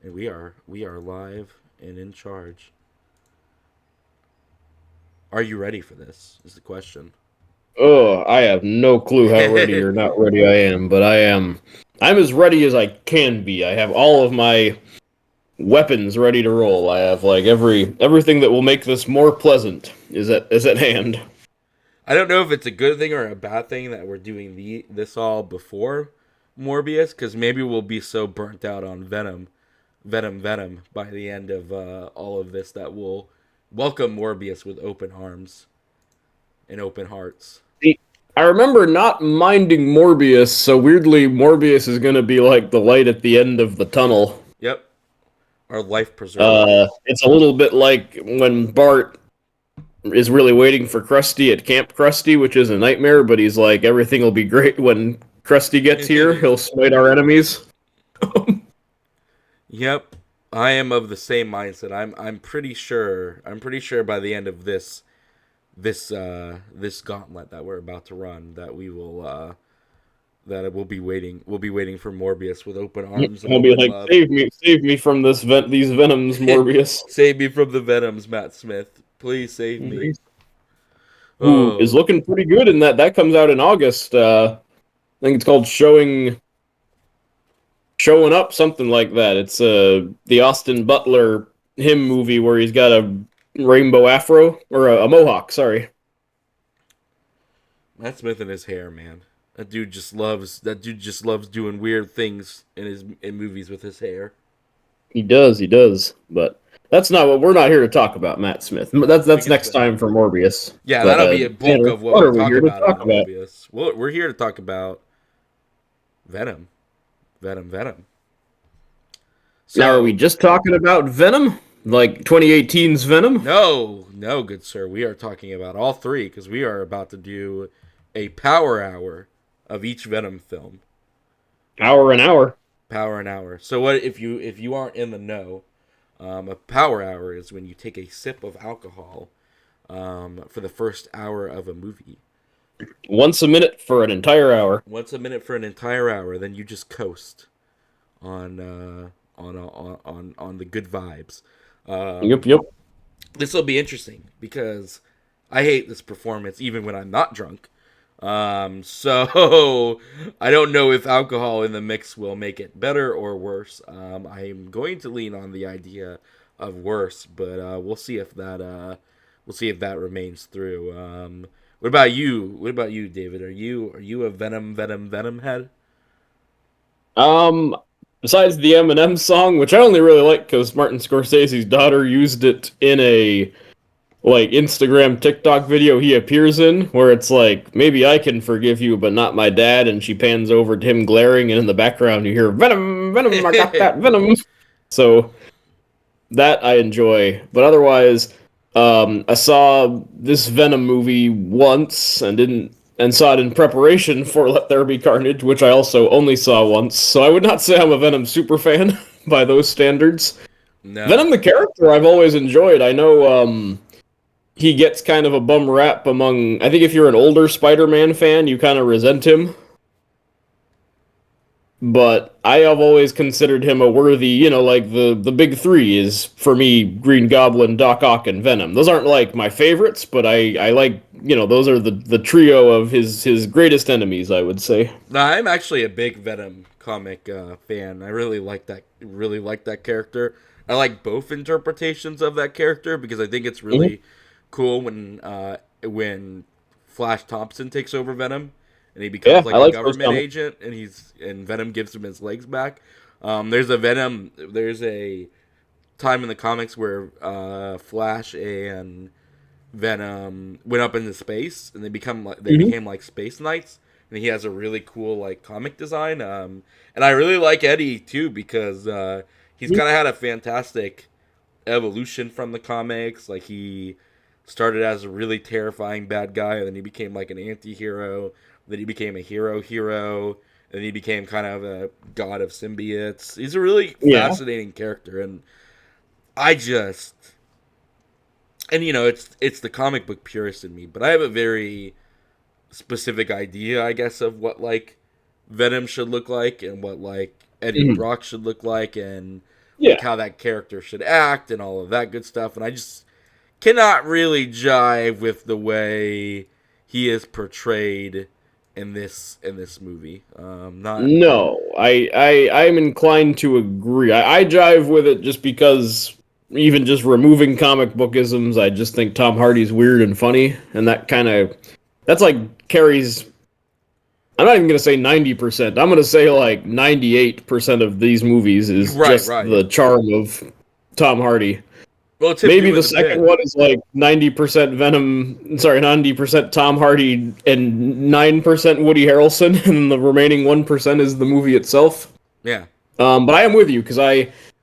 And we are live and in charge. Are you ready for this? Is the question. Oh, I have no clue how ready or not ready I am, but I am. I'm as ready as I can be. I have all of my weapons ready to roll. I have like everything that will make this more pleasant is at hand. I don't know if it's a good thing or a bad thing that we're doing this all before Morbius, because maybe we'll be so burnt out on Venom by the end of all of this that we'll welcome Morbius with open arms and open hearts. See, I remember not minding Morbius, so weirdly Morbius is gonna be like the light at the end of the tunnel. Yep, our life preserver. It's a little bit like when Bart is really waiting for Krusty at Camp Krusty, which is a nightmare, but he's like, everything will be great when Krusty gets here. He'll smite our enemies. Yep, I am of the same mindset. I'm pretty sure. I'm pretty sure by the end of this gauntlet that we're about to run that we will that we'll be waiting. We'll be waiting for Morbius with open arms and He'll be open like, love. save me from these venoms, Morbius. Save me from the Venoms, Matt Smith. Please save me. Who is Oh, looking pretty good in that. That comes out in August. I think it's called Showing Up, something like that. It's the Austin Butler him movie where he's got a rainbow afro or a mohawk. Sorry, Matt Smith and his hair, man. That dude just loves doing weird things in movies with his hair. he does, but that's not what we're not here to talk about. Matt Smith. We That's can next spend. time for Morbius. Yeah, But that'll be a bulk Tanner, of what what we are we talk here to about talk on about? Morbius. We're here to talk about Venom. Venom. Now, are we So, just talking about Venom, like 2018's Venom? no, no, good sir. We are talking about all three because we are about to do a power hour of each Venom film. Hour an hour. Power an hour. So what if you aren't in the know? A power hour is when you take a sip of alcohol for the first hour of a movie. Once a minute for an entire hour. Once a minute for an entire hour, then you just coast on on the good vibes. Yep, Um, yep. this will be interesting because I hate this performance even when I'm not drunk. So I don't know if alcohol in the mix will make it better or worse. I'm going to lean on the idea of worse, but we'll see if that remains through. What about you? What about you, David? Are you a Venom head? Um, Besides the Eminem song, which I only really like because Martin Scorsese's daughter used it in a like Instagram TikTok video he appears in, where it's like, maybe I can forgive you, but not my dad, and she pans over to him glaring, and in the background you hear Venom, Venom, I got that Venom. So that I enjoy, but otherwise, I saw this Venom movie once and didn't, and saw it in preparation for Let There Be Carnage, which I also only saw once. So I would not say I'm a Venom super fan by those standards. No. Venom the character I've always enjoyed. I know he gets kind of a bum rap among. I think if you're an older Spider-Man fan, you kind of resent him, but I have always considered him a worthy, like the big three is for me Green Goblin, Doc Ock, and Venom. Those aren't like my favorites, but I like, those are the trio of his greatest enemies, I would say. No, I'm actually a big Venom comic fan. I really like that character. I like both interpretations of that character because I think it's Mhm. really cool when Flash Thompson takes over Venom and he becomes Yeah, I like a like those government comics. agent and Venom gives him his legs back. There's a time in the comics where Flash and Venom went up into space and they Hmm. became like space knights, and he has a really cool like comic design. And I really like Eddie too because he's kind of had a fantastic evolution from the comics. Like he started as a really terrifying bad guy, and then he became like an anti-hero. Then he became a hero, and he became kind of a god of symbiotes. He's a really Yeah. fascinating character, and I just and it's the comic book purist in me, but I have a very specific idea, I guess, of what like Venom should look like and what like Eddie Mhm. Brock should look like, and Yeah. like how that character should act and all of that good stuff. And I just cannot really jive with the way he is portrayed in this movie. Not No, I'm inclined to agree. I jive with it just because even just removing comic book isms, I just think Tom Hardy's weird and funny, and that's like carries. I'm not even gonna say 90%. I'm gonna say like 98% of these movies is right, just right. the charm of Tom Hardy. Well, it's him Maybe the doing the second bit. one is like 90% Venom, sorry, 90% Tom Hardy and 9% Woody Harrelson, and the remaining 1% is the movie itself. Yeah, But I am with you because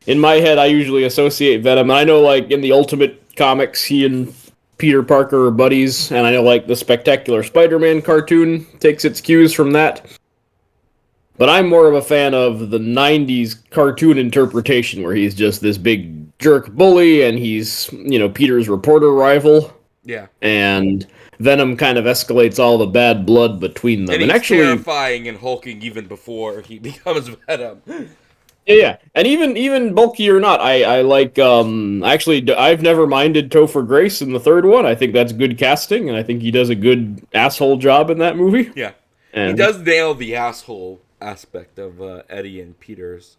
in my head, I usually associate Venom. And I know, like in the Ultimate Comics, he and Peter Parker are buddies, and I know like the Spectacular Spider-Man cartoon takes its cues from that. But I'm more of a fan of the '90s cartoon interpretation, where he's just this big jerk bully, and he's Peter's reporter rival, yeah. and Venom kind of escalates all the bad blood between And them. And he's actually, terrifying and hulking even before he becomes Venom. yeah, and even bulky or not, I like. Actually, I've never minded Topher Grace in the third one. I think that's good casting, and I think he does a good asshole job in that movie. Yeah, he And does nail the asshole aspect of Eddie and Peter's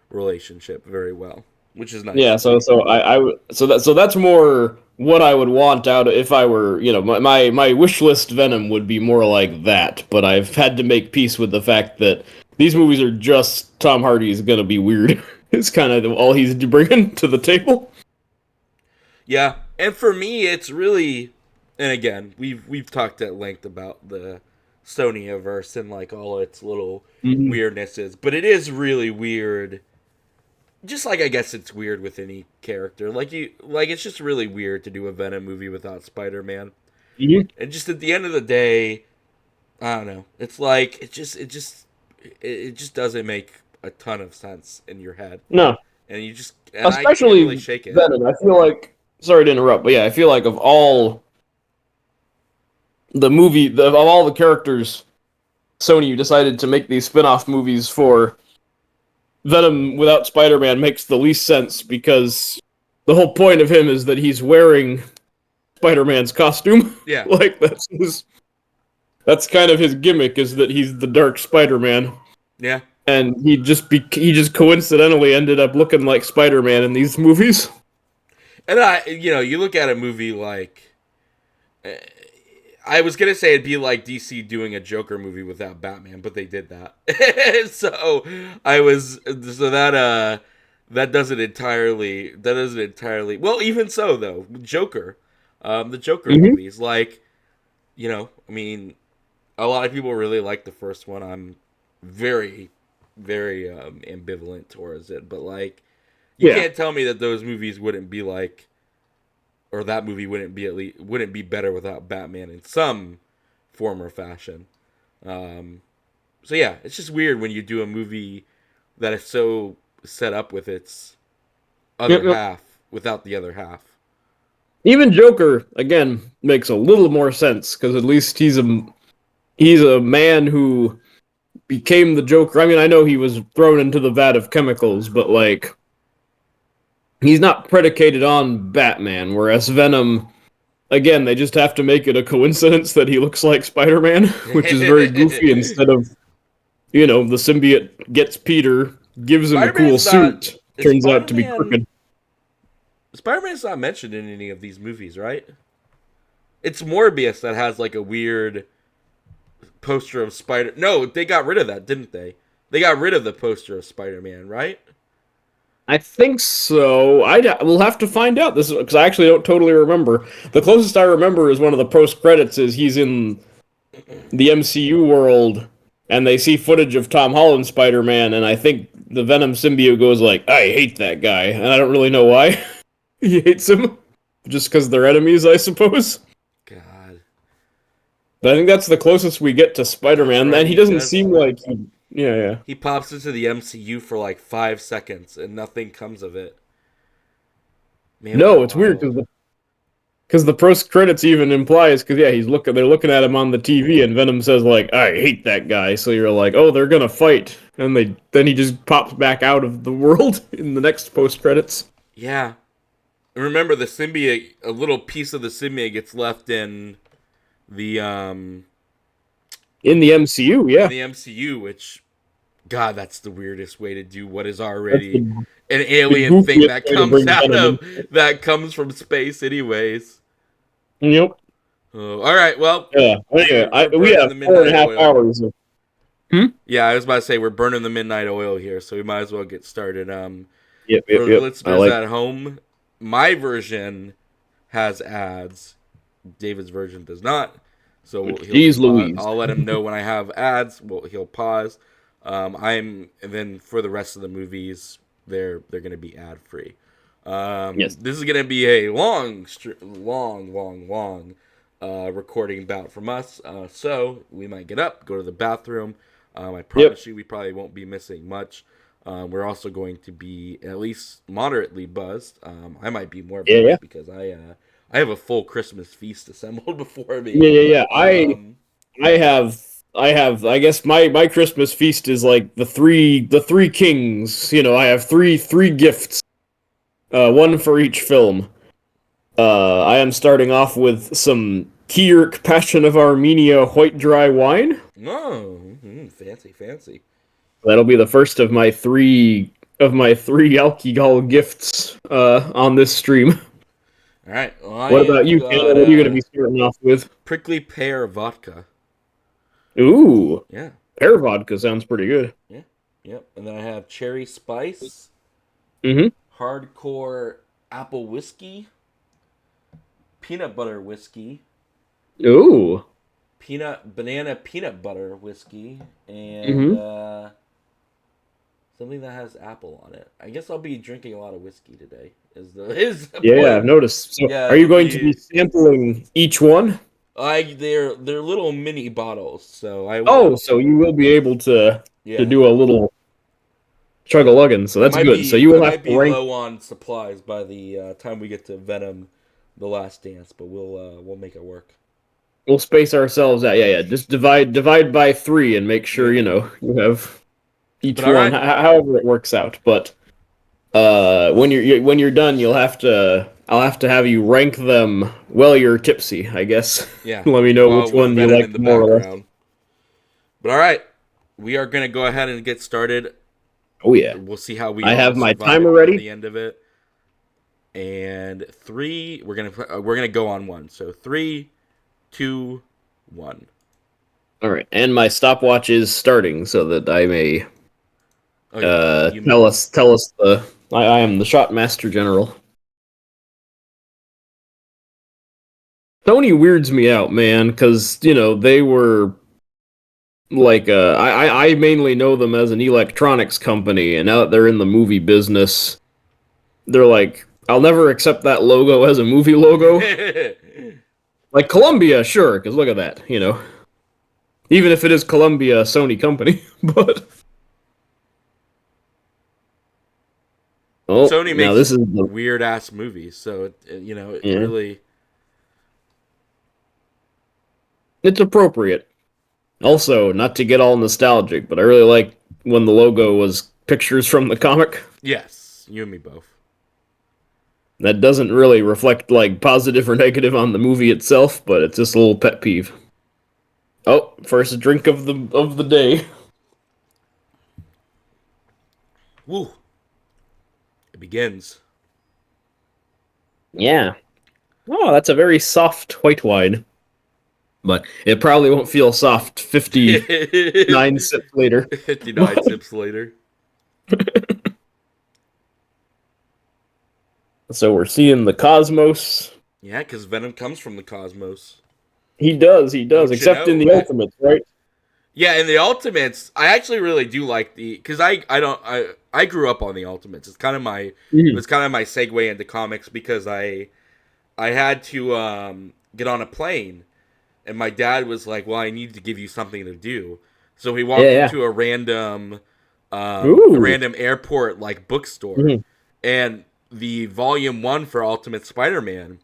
relationship very well, which is nice yeah, to see. so that's more what I would want out of, if I were, my wish list Venom would be more like that. But I've had to make peace with the fact that these movies are just Tom Hardy is gonna be weird. It's kind of all he's bringing to the table. Yeah, and for me, it's really, and again, we've talked at length about the Sony-verse and like all its little Mhm. weirdnesses, but it is really weird. Just like I guess it's weird with any character, like it's just really weird to do a Venom movie without Spider-Man. Mhm. And just at the end of the day, I don't know. It's like it just doesn't make a ton of sense in your head, No, and I can't really especially shake it. Venom. I feel like, sorry to interrupt, but yeah, I feel like of all of all the characters Sony decided to make these spin-off movies for, Venom without Spider-Man makes the least sense because the whole point of him is that he's wearing Spider-Man's costume. Yeah, Like that's kind of his gimmick, is that he's the Dark Spider-Man, yeah. and he just coincidentally ended up looking like Spider-Man in these movies. And you look at a movie like eh, I was gonna say it'd be like DC doing a Joker movie without Batman, but they did that. So I was so that doesn't entirely well. Even so, though, Joker, the Joker Mm-hmm. movies, like I mean, a lot of people really like the first one. I'm very, very ambivalent towards it, but like, you Yeah. can't tell me that those movies wouldn't be like, or that movie wouldn't be at least wouldn't be better without Batman in some form or fashion. Um, so yeah, it's just weird when you do a movie that is so set up with its Yep, other yep. half without the other half. Even Joker again makes a little more sense because at least he's a man who became the Joker. I mean, I know he was thrown into the vat of chemicals, but like he's not predicated on Batman, whereas Venom, again, they just have to make it a coincidence that he looks like Spider-Man, which is very goofy. Instead of, the symbiote gets Peter, gives him a cool Spider-Man's not suit, is turns out to be Spider-Man crooked. Spider-Man's not mentioned in any of these movies, right? It's Morbius that has like a weird poster of Spider. No, they got rid of that, didn't they? They got rid of the poster of Spider-Man, right? I think so. We'll have to find out. This because I actually don't totally remember. The closest I remember is one of the post credits is he's in the MCU world, and they see footage of Tom Holland Spider Man, and I think the Venom symbiote goes like, "I hate that guy," and I don't really know why he hates him, just because they're enemies, I suppose. God, But I think that's the closest we get to Spider that's Man, right. and he He doesn't seem does. like yeah, yeah. He pops into the MCU for like 5 seconds and nothing comes of it. Man, what a No, it's weird wild. because Because the post credits even implies, because yeah, they're looking at him on the TV, and Venom says like, "I hate that guy." So you're like, "Oh, they're gonna fight," and then he just pops back out of the world in the next post credits. Yeah. Remember, the symbiote, a little piece of the symbiote gets left the In the MCU, in yeah, the MCU, which, God, that's the weirdest way to do what is that's already an the alien thing goofiest that way to comes bring out Venom of in. that comes from space, anyways. Yep. All right, well, Yeah. Anyway, we're we burning have the four and midnight a half oil. hours. Hmm? Yeah, I was about to say we're burning the midnight oil here, so we might as well get started. Yep, yep, For the yep. I listeners like. at home, my version has ads. David's version does not. So he'll Jeez just Louise. I'll let him know when I have ads. Well, he'll pause. And then for the rest of the movies, they're gonna be ad free. Yes. This is gonna be a long recording bout from us. So we might get up, go to the bathroom. I Yep. promise you, we probably won't be missing much. We're also going to be at least moderately buzzed. I might be more Yeah, yeah. buzzed because I have a full Christmas feast assembled before me. Yeah, yeah, yeah. Um, I have I guess my Christmas feast is like the three kings. I have three gifts. One for each film. I am starting off with some Kierik Passion of Armenia white dry wine. oh, fancy, fancy. That'll be the first of my three alcohol gifts on this stream. All right. Well, I What about have you, Tanner? got What are you going to be starting off with? prickly pear vodka. Ooh, Yeah, pear vodka sounds pretty good. yeah, yep. And then I have cherry spice, Mm-hmm. hardcore apple whiskey, peanut butter whiskey, Ooh. peanut butter whiskey, and Mm-hmm. something that has apple on it. I guess I'll be drinking a lot of whiskey today. Is the Yeah, yeah, point? I've noticed. So, Yeah, are you it'll going to be be. sampling each one? They're little mini bottles, so I Oh, won't. so you will be able to Yeah, do a little chug a lugging. So that's good. So you I will have might to be rank. low on supplies by the time we get to Venom, the Last Dance, but we'll make it work. We'll space ourselves out. Yeah, yeah. Just divide by three and make sure Yeah, you have but each all one. right. However it works out. But when you're done, I'll have to have you rank them while you're tipsy. I guess. Yeah, Let me know well, which with one you Venom like in the more or less. background. But all right, we are gonna go ahead and get started. Oh yeah. We'll see how we I all have my survive timer at ready. the end of it. And three, we're gonna go on one. So 3, 2, 1. All right, and my stopwatch is starting so that I may Oh yeah, you may tell be. us the I am the shot master general. Sony weirds me out, man, because they were like I mainly know them as an electronics company, and now that they're in the movie business, they're like, I'll never accept that logo as a movie logo. Like Columbia, sure, because look at that, even if it is Columbia, a Sony company, but oh, Sony now makes this is the weird ass movies, so it yeah, really. it's appropriate. Also, not to get all nostalgic, but I really like when the logo was pictures from the comic. Yes, you and me both. That doesn't really reflect like positive or negative on the movie itself, but it's just a little pet peeve. Oh, first drink of the day. Woo! It begins. Yeah. Oh, that's a very soft white wine. But it probably won't feel soft 59 sips later. 59 sips later. So we're seeing the cosmos. Yeah, because Venom comes from the cosmos. He does, Don't you except in know? the Ultimates, right? Yeah, in the Ultimates, I actually really do like because I don't I grew up on the Ultimates. It's kind of my it Mhm. was kind of my segue into comics because I had to get on a plane and my dad was like, "Well, I need to give you something to do." So he Yeah, walked yeah. into a Ooh. random airport like bookstore Mhm. and the volume 1 for Ultimate Spider-Man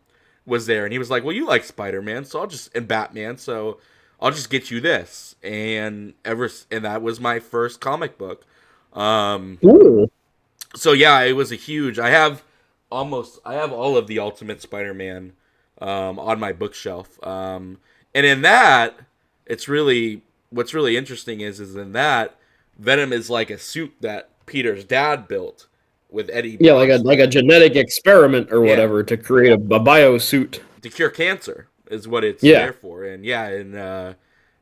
was there, and he was like, "Well, you like Spider-Man, so I'll just and Batman, so I'll just get you this." And that was my first comic book. Um, Ooh. so yeah, it was a huge. I have all of the Ultimate Spider-Man on my bookshelf. And in that, it's really what's really interesting is in that Venom is like a suit that Peter's dad built with Eddie Yeah, Brock's like a dad. genetic experiment or Yeah, whatever to create a biosuit. to cure cancer is what it's Yeah. there for. And yeah, and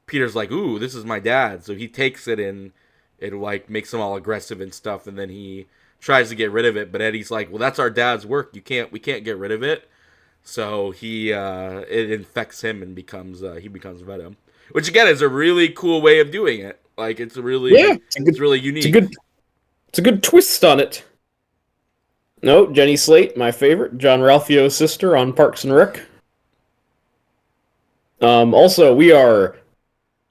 Peter's like, "Ooh, this is my dad," so he takes it and it like makes him all aggressive and stuff, and then he tries to get rid of it, but Eddie's like, "Well, that's our dad's work. We can't get rid of it." So it infects him and he becomes Venom, which again is a really cool way of doing it. Like Yeah, it's really it's a good unique. it's a good twist on it. No, Jenny Slate, my favorite, John Ralphio's sister on Parks and Rec. Also, we are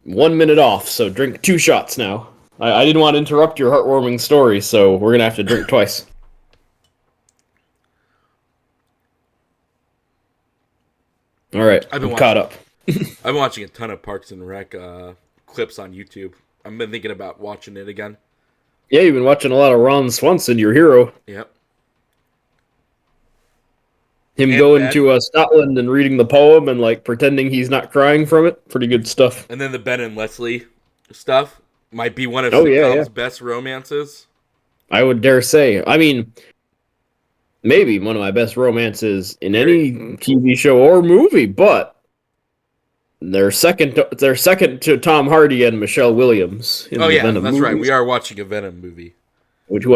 1 minute off, so drink 2 shots now. I didn't want to interrupt your heartwarming story, so we're gonna have to drink twice. All right, I've been I'm caught watching up. I've been watching a ton of Parks and Rec clips on YouTube. I've been thinking about watching it again. Yeah, you've been watching a lot of Ron Swanson, your hero. Yep. Him And going Ben, to Scotland and reading the poem and like pretending he's not crying from it. Pretty good stuff. and then the Ben and Leslie stuff might be one of Oh yeah, yeah. sitcom's best romances. I would dare say. I mean, maybe one of my best romances in Very. any TV show or movie, but they're second to Tom Hardy and Michelle Williams in Oh the yeah, Venom that's right. We movies, are watching a Venom movie. which who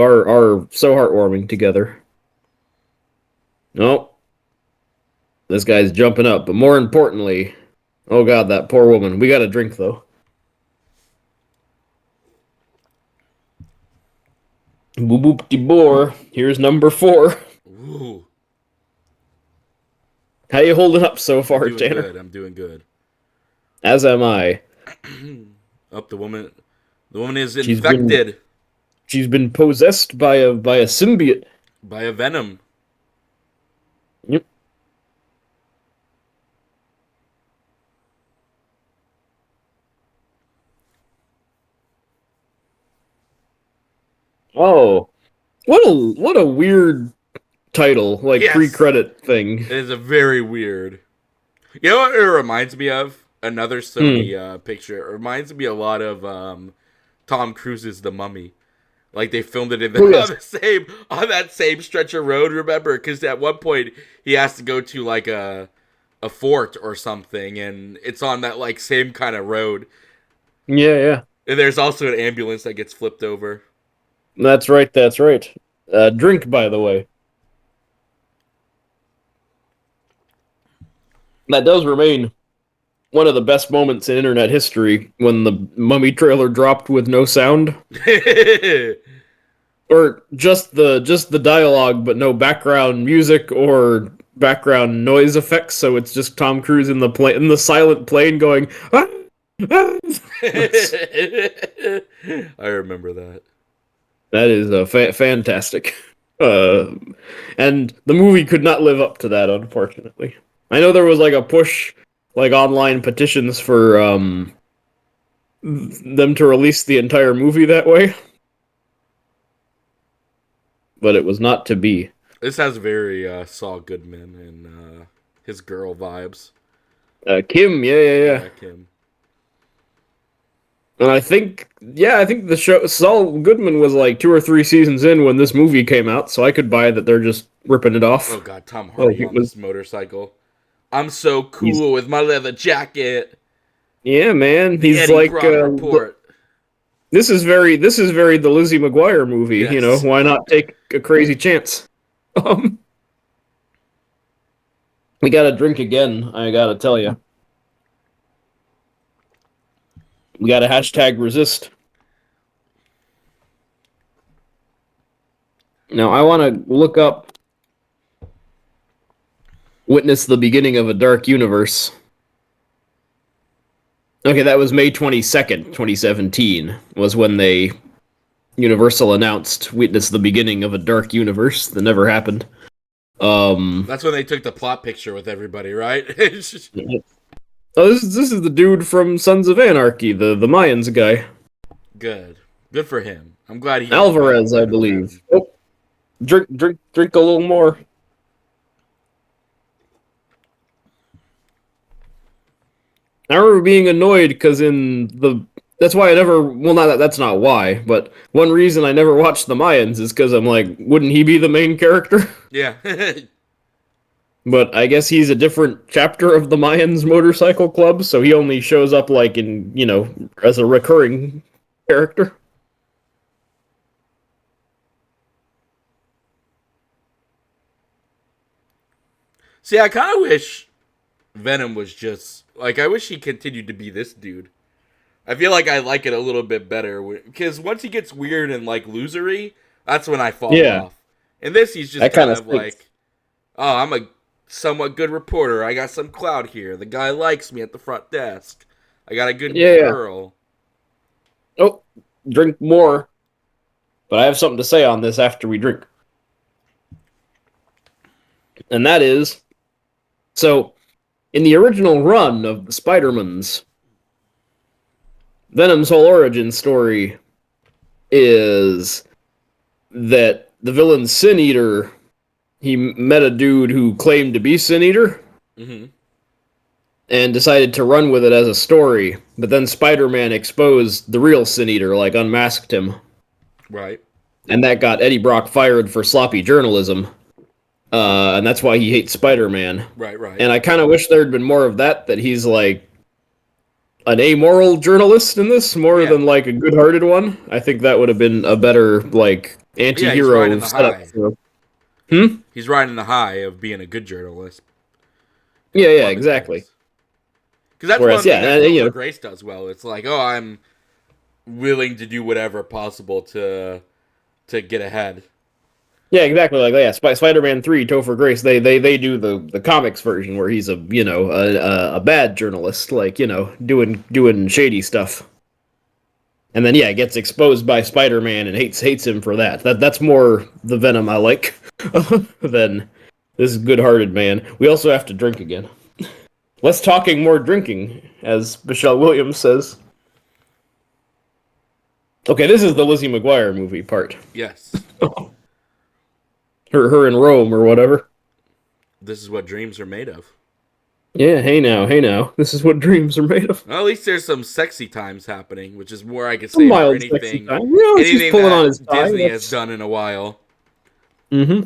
are so heartwarming together. No, this guy's jumping up, but more importantly, oh god, that poor woman. We got a drink though. Boop boop de boor. Here's number 4. Ooh, How you holding up so I'm far, doing Tanner? good. I'm doing good. As am I. Up the woman is She's been infected she's been possessed by a symbiote. by a venom. Yep. Oh, what a weird title, like Yes, pre-credit thing. it is a very weird. You know what it reminds me of? Another Hmm. Sony picture. It reminds me a lot of Tom Cruise's The Mummy. Like they filmed it Oh yes. on that same stretch of road. Remember? Because at one point he has to go to like a fort or something, and it's on that like same kind of road. Yeah, yeah. And there's also an ambulance that gets flipped over. That's right. That's right. Drink, by the way. That does remain one of the best moments in internet history when the Mummy trailer dropped with no sound, or just the dialogue, but no background music or background noise effects. So it's just Tom Cruise in the silent plane going. "Ah, ah." That's- I remember that. that is fantastic. Uh, and the movie could not live up to that, unfortunately. I know there was like a push, like online petitions for them to release the entire movie that way, but it was not to be. This has very Saul Goodman and his girl vibes. Kim, yeah, yeah, yeah. Yeah, Kim. And I think the show Saul Goodman was like 2 or 3 seasons in when this movie came out, so I could buy that they're just ripping it Oh off. God, Tom Like Hardy it on was, this motorcycle. I'm so he's cool with my leather jacket. yeah, man. The He's Eddie like Brock report. this is very the Lizzie McGuire movie. You know, Yes. why not take a crazy chance? Um, we got to drink again. I gotta tell you, we got to hashtag resist. Now I want to look up witness the beginning of a dark universe. Okay, that was May 22nd, 2017, was when they Universal announced witness the beginning of a dark universe that never happened. That's when they took the plot picture with everybody, right? Oh, this is the dude from Sons of Anarchy, the Mayans guy. Good. Good for him. I'm glad he Alvarez, I went with believe. Venom. Oh, drink a little more. I remember being annoyed because in the that's why I never well not that's not why, but one reason I never watched the Mayans is because I'm like, wouldn't he be the main character? Yeah. But I guess he's a different chapter of the Mayans motorcycle club, so he only shows up like in as a recurring character. See, I kind of wish Venom was just like I wish he continued to be this dude. I feel like I like it a little bit better because once he gets weird and like losery, that's when I fall Yeah, off. In this, he's just that kind kind of of stinks. like, oh, I'm a somewhat good reporter. I got some clout here. The guy likes me at the front desk. I got a good Yeah, yeah. girl. Oh, drink more. But I have something to say on this after we drink. And that is so in the original run of the Spider-Mans, Venom's whole origin story is that the villain Sin Eater, he met a dude who claimed to be Sin Eater Mm-hmm. and decided to run with it as a story. But then Spider-Man exposed the real Sin Eater, like unmasked him. Right. And that got Eddie Brock fired for sloppy journalism. And that's why he hates Spider-Man. Right. Right. And I kind of wish there had been more of that, that he's like an amoral journalist in this, more Yeah. than like a good-hearted one. I think that would have been a better, like, Yeah. He's riding anti-hero the setup. high. Hmm? He's riding the high of being a good journalist. Yeah, yeah, Love his exactly. books. Because that's Whereas, one thing yeah, that you Topher know, Grace does well. It's like, oh, I'm willing to do whatever possible to get ahead. yeah, exactly. Like, yeah, Spider-Man 3, Topher Grace, they do the comics version where he's a bad journalist, like, doing shady stuff. And then yeah, gets exposed by Spider-Man and hates him for that. That's more the Venom I like than this good-hearted man. We also have to drink again. Less talking, more drinking, as Michelle Williams says. Okay, this is the Lizzie McGuire movie part. Yes. Her in Rome or whatever. This is what dreams are made of. Yeah, hey now. This is what dreams are made of. Well, at least there's some sexy times happening, which is more I could A say for mild sexy anything time. She's anything pulling on his that tie. Disney has done in a while. Mm-hmm.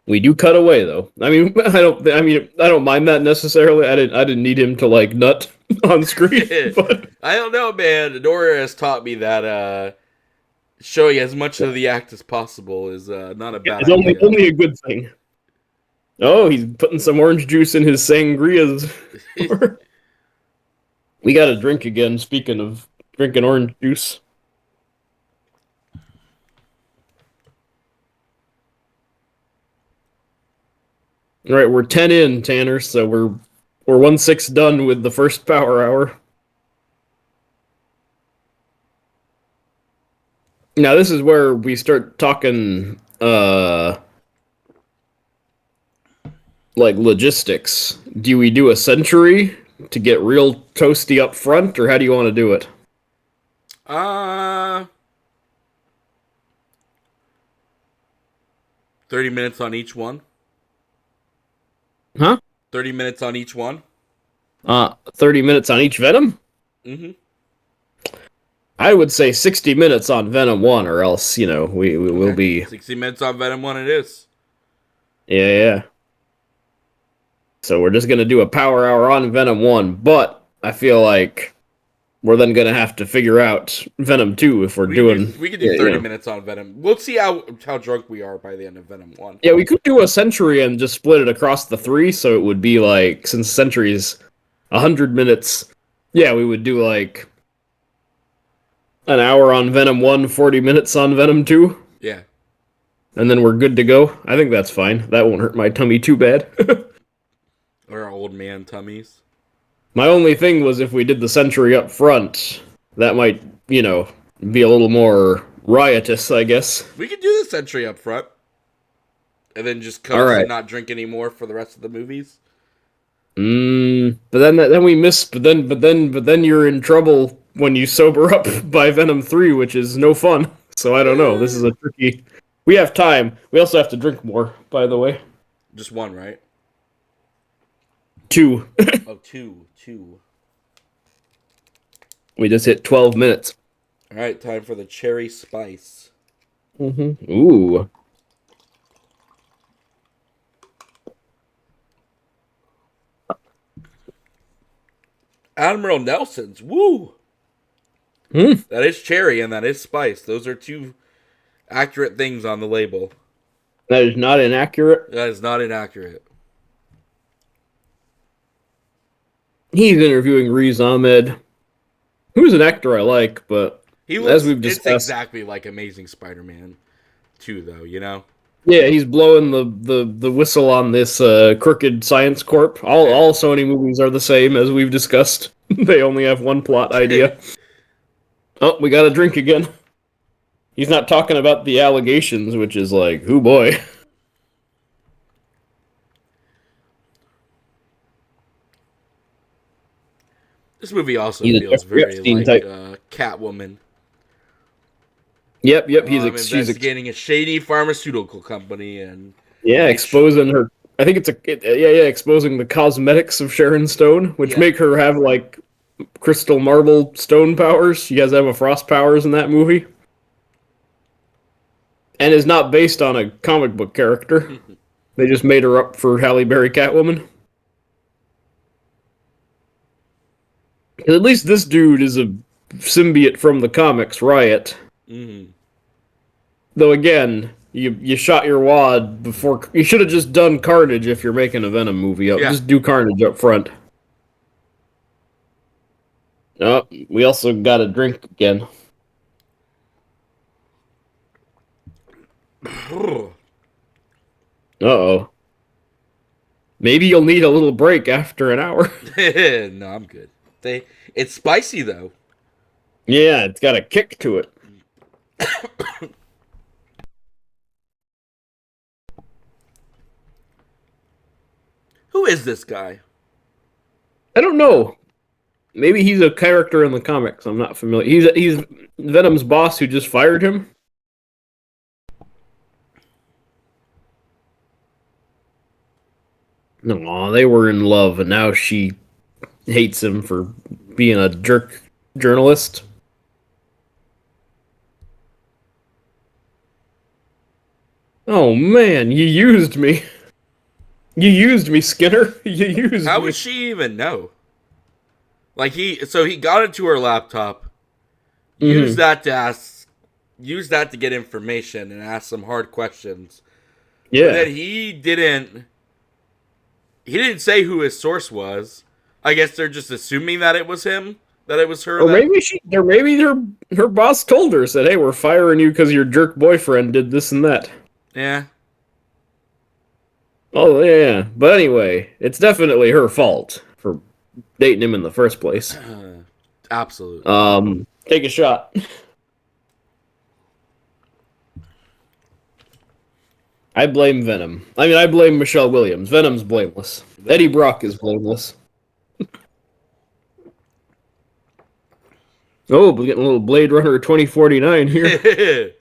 We do cut away though. I mean, I don't mind that necessarily. I didn't need him to like nut on screen, but I don't know, man. Nora has taught me that showing as much of the act as possible is not a bad it's idea. only a good thing. Oh, he's putting some orange juice in his sangrias. We got to drink again. Speaking of drinking orange juice. All right, we're 10 in, Tanner, so we're 1/6 done with the first power hour. Now this is where we start talking like logistics. Do we do a century to get real toasty up front, or how do you want to do it? Uh 30 minutes on each one. Huh? 30 minutes on each one. 30 minutes on each Venom? Mm-hmm. I would say 60 minutes on Venom 1, or else, we will be... 60 minutes on Venom 1 it is. Yeah. So we're just going to do a power hour on Venom 1, but I feel like we're then going to have to figure out Venom 2 if we're doing... We could do 30 minutes on Venom. We'll see how drunk we are by the end of Venom 1. Yeah, we could do a century and just split it across the 3, so it would be like, since century's 100 minutes, yeah, we would do like an hour on Venom 1, 40 minutes on Venom 2. Yeah. And then we're good to go. I think that's fine. That won't hurt my tummy too bad. Or our old man tummies. My only thing was if we did the century up front, that might, be a little more riotous, I guess. We could do the century up front. and then just All coast and right. not drink anymore for the rest of the movies. But then we miss. But then you're in trouble when you sober up by Venom 3, which is no fun. So I don't know. This is Eh, a tricky. We have time. We also have to drink more, by the way. just one, right? Two. Oh, two, two. We just hit 12 minutes. All right, time for the cherry spice. Ooh. Admiral Nelson's. Woo! Hmm. That is cherry and that is spice. Those are two accurate things on the label. That is not inaccurate. That is not inaccurate. He's interviewing Riz Ahmed, who's an actor I like, but He as looks. we've It's discussed, exactly like Amazing Spider-Man, too. Though you know. yeah, he's blowing the whistle on this crooked science corp. All Sony movies are the same, as we've discussed. They only have one plot idea. Oh, we got a drink again. He's not talking about the allegations, which is like, oh boy. This movie also He's a feels Jeffrey very Epstein like type. Catwoman. Yep. I'm investigating a shady pharmaceutical company and Yeah, make sure. exposing her. I think yeah, exposing the cosmetics of Sharon Stone, which Yeah. make her have like crystal marble stone powers. She has Emma Frost powers in that movie, and is not based on a comic book character. They just made her up for Halle Berry Catwoman. 'Cause at least this dude is a symbiote from the comics, Riot. Mm-hmm. Though again, you shot your wad before. You should have just done Carnage if you're making a Venom movie. Yeah. Just do Carnage up front. Oh, we also got a drink again. Uh-oh. Maybe you'll need a little break after an hour. No, I'm good. It's spicy though. Yeah, it's got a kick to it. Who is this guy? I don't know. Maybe he's a character in the comics. I'm not familiar. He's Venom's boss who just fired him. No, they were in love, and now she hates him for being a jerk journalist. Oh man, you used me. You used me, Skinner. You used How me. would she even know? Like he got into her laptop, used that to ask, used that to get information and ask some hard questions. But Yeah. then he didn't say who his source was. I guess they're just assuming that it was him, that it was her. Or maybe her boss told her, said, "Hey, we're firing you because your jerk boyfriend did this and that." Yeah. Oh yeah, but anyway, it's definitely her fault for dating him in the first place. Absolutely. Take a shot. I blame Venom. I mean, I blame Michelle Williams. Venom's blameless. Eddie Brock is blameless. Oh, we're getting a little Blade Runner 2049 here.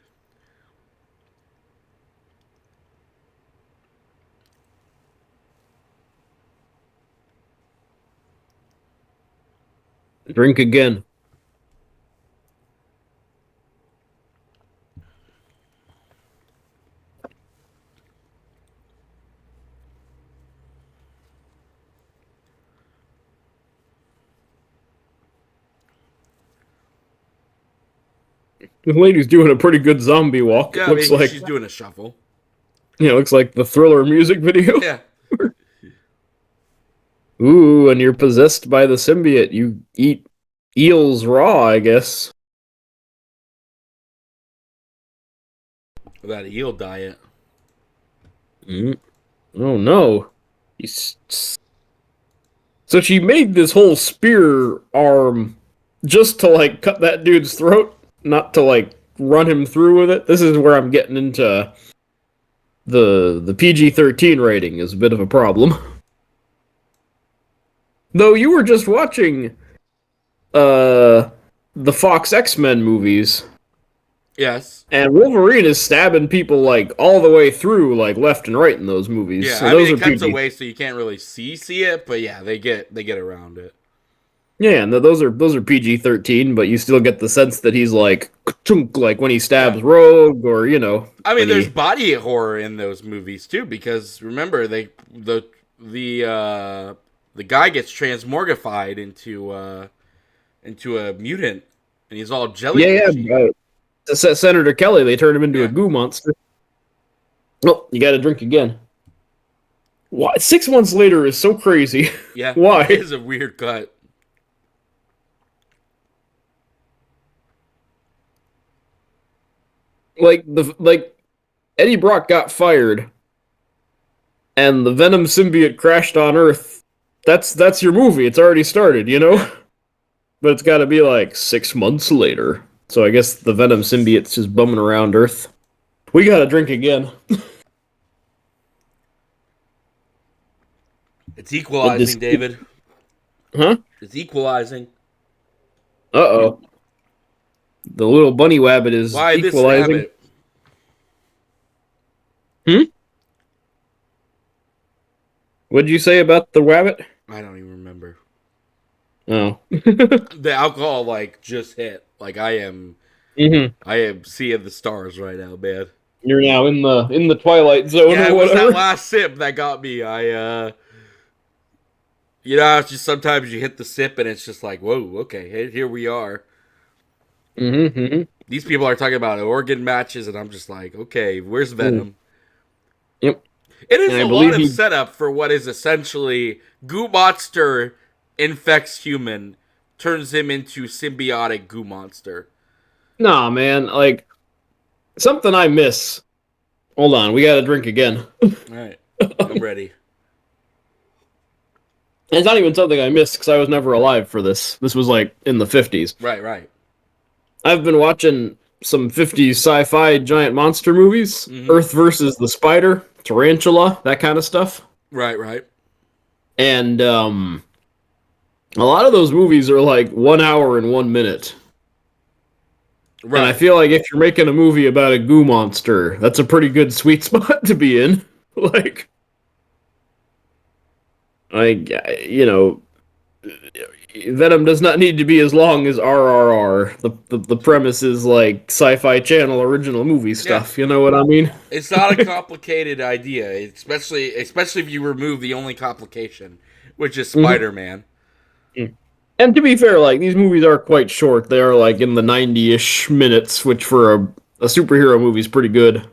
Drink again. The lady's doing a pretty good zombie walk. Yeah, It looks like she's doing a shuffle. looks like the Thriller music video. Yeah. Ooh, and you're possessed by the symbiote. You eat eels raw, I guess. That eel diet. Mm. Oh no. So she made this whole spear arm just to like cut that dude's throat, not to like run him through with it. This is where I'm getting into the PG-13 rating is a bit of a problem. Though you were just watching uh the Fox X-Men movies, Yes. and Wolverine is stabbing people like all the way through, like left and right in those movies. Yeah, So I mean those it are cuts PG. away so you can't really see it, but yeah, they get around it. Yeah, and those are PG-13, but you still get the sense that he's like chunk, like when he Yeah. stabs Rogue, or I mean, when there's he. body horror in those movies too, because remember the the guy gets transmorgified into a mutant, and he's all Yeah, jellyfishy. yeah. Senator Kelly, they turned him into a Yeah, goo monster. Oh, you got to drink again. Why? 6 months later is so crazy. yeah, it Why? is a weird cut. Like Eddie Brock got fired, and the Venom symbiote crashed on Earth. That's your movie. It's already started, you know. Yeah, But it's got to be like 6 months later. So I guess the Venom symbiote's just bumming around Earth. We gotta drink again. it's But this, equalizing, David. huh? It's equalizing. Uh oh. The little bunny wabbit is Why this equalizing. rabbit? Hmm? What'd you say about the wabbit? I don't even remember. Oh. The alcohol like just hit. Like hmm I am seeing the stars right now, man. You're now in the twilight zone Yeah, or it was that whatever. last sip that got me. You know, it's just sometimes you hit the sip and it's just like, whoa, okay, here we are. hmm These people are talking about organ matches, and I'm just like, okay, where's Mm. Venom? Yep. It is And I a lot believe of he. setup for what is essentially goo monster infects human, turns him into symbiotic goo monster. Nah, man. Like something I miss. Hold on, we gotta drink again. All right, I'm ready. It's not even something I missed because I was never alive for this. This was like in the 50s. Right, right. I've been watching some 50s sci-fi giant monster movies. Mm-hmm. Earth versus the Spider, Tarantula, that kind of stuff. Right, right. And a lot of those movies are like 1 hour and 1 minute. And I Right. feel like if you're making a movie about a goo monster, that's a pretty good sweet spot to be in. like, like you know, Venom does not need to be as long as RRR. The premise is like Sci-Fi Channel original movie Yeah. stuff. You know what I mean? It's not a complicated idea, especially if you remove the only complication, which is hmm Spider-Man. And to be fair, like these movies are quite short. They are like in the 90-ish minutes, which for a superhero movie is pretty good.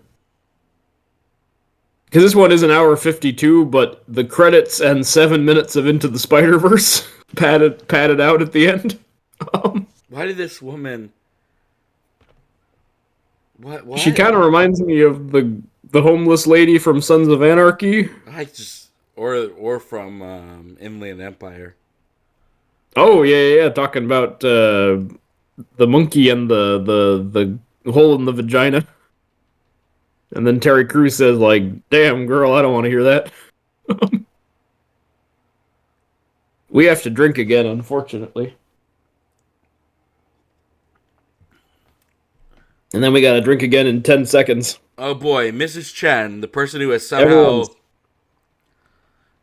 Because this one is an hour 52, but the credits and 7 minutes of Into the Spider Verse padded out at the end. Um, Why did this woman? What? she What? kind of reminds me of the homeless lady from Sons of Anarchy. I just or from Inland Empire. Oh yeah. Talking about the monkey and the hole in the vagina. And then Terry Crews says like, "Damn girl, I don't want to hear that." We have to drink again, unfortunately. And then we gotta drink again in 10 seconds. Oh boy, Mrs. Chen, the person who has Everyone's. somehow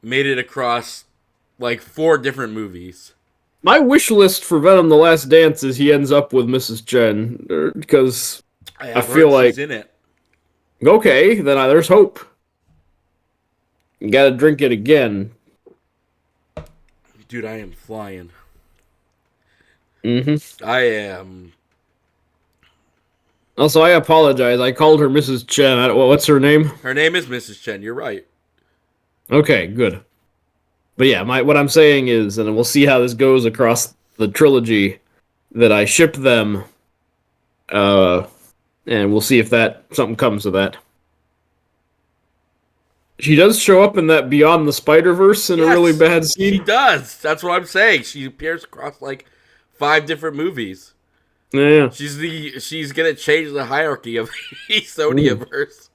made it across like 4 different movies. My wish list for Venom the Last Dance is he ends up with Mrs. Chen. Because I I have feel heard like, she's in it. okay, then there's hope. You gotta drink it again. Dude, I am flying. hmm I am. Also, I apologize. I called her Mrs. Chen. What's her name? Her name is Mrs. Chen. You're right. Okay, good. But yeah, what I'm saying is, and we'll see how this goes across the trilogy, that I ship them, uh, and we'll see if that something comes of that. She does show up in that Beyond the Spider Verse in a really Yes, bad she scene. does. That's what I'm saying. She appears across like 5 different movies. Yeah. She's gonna change the hierarchy of the Mm. Sonyverse.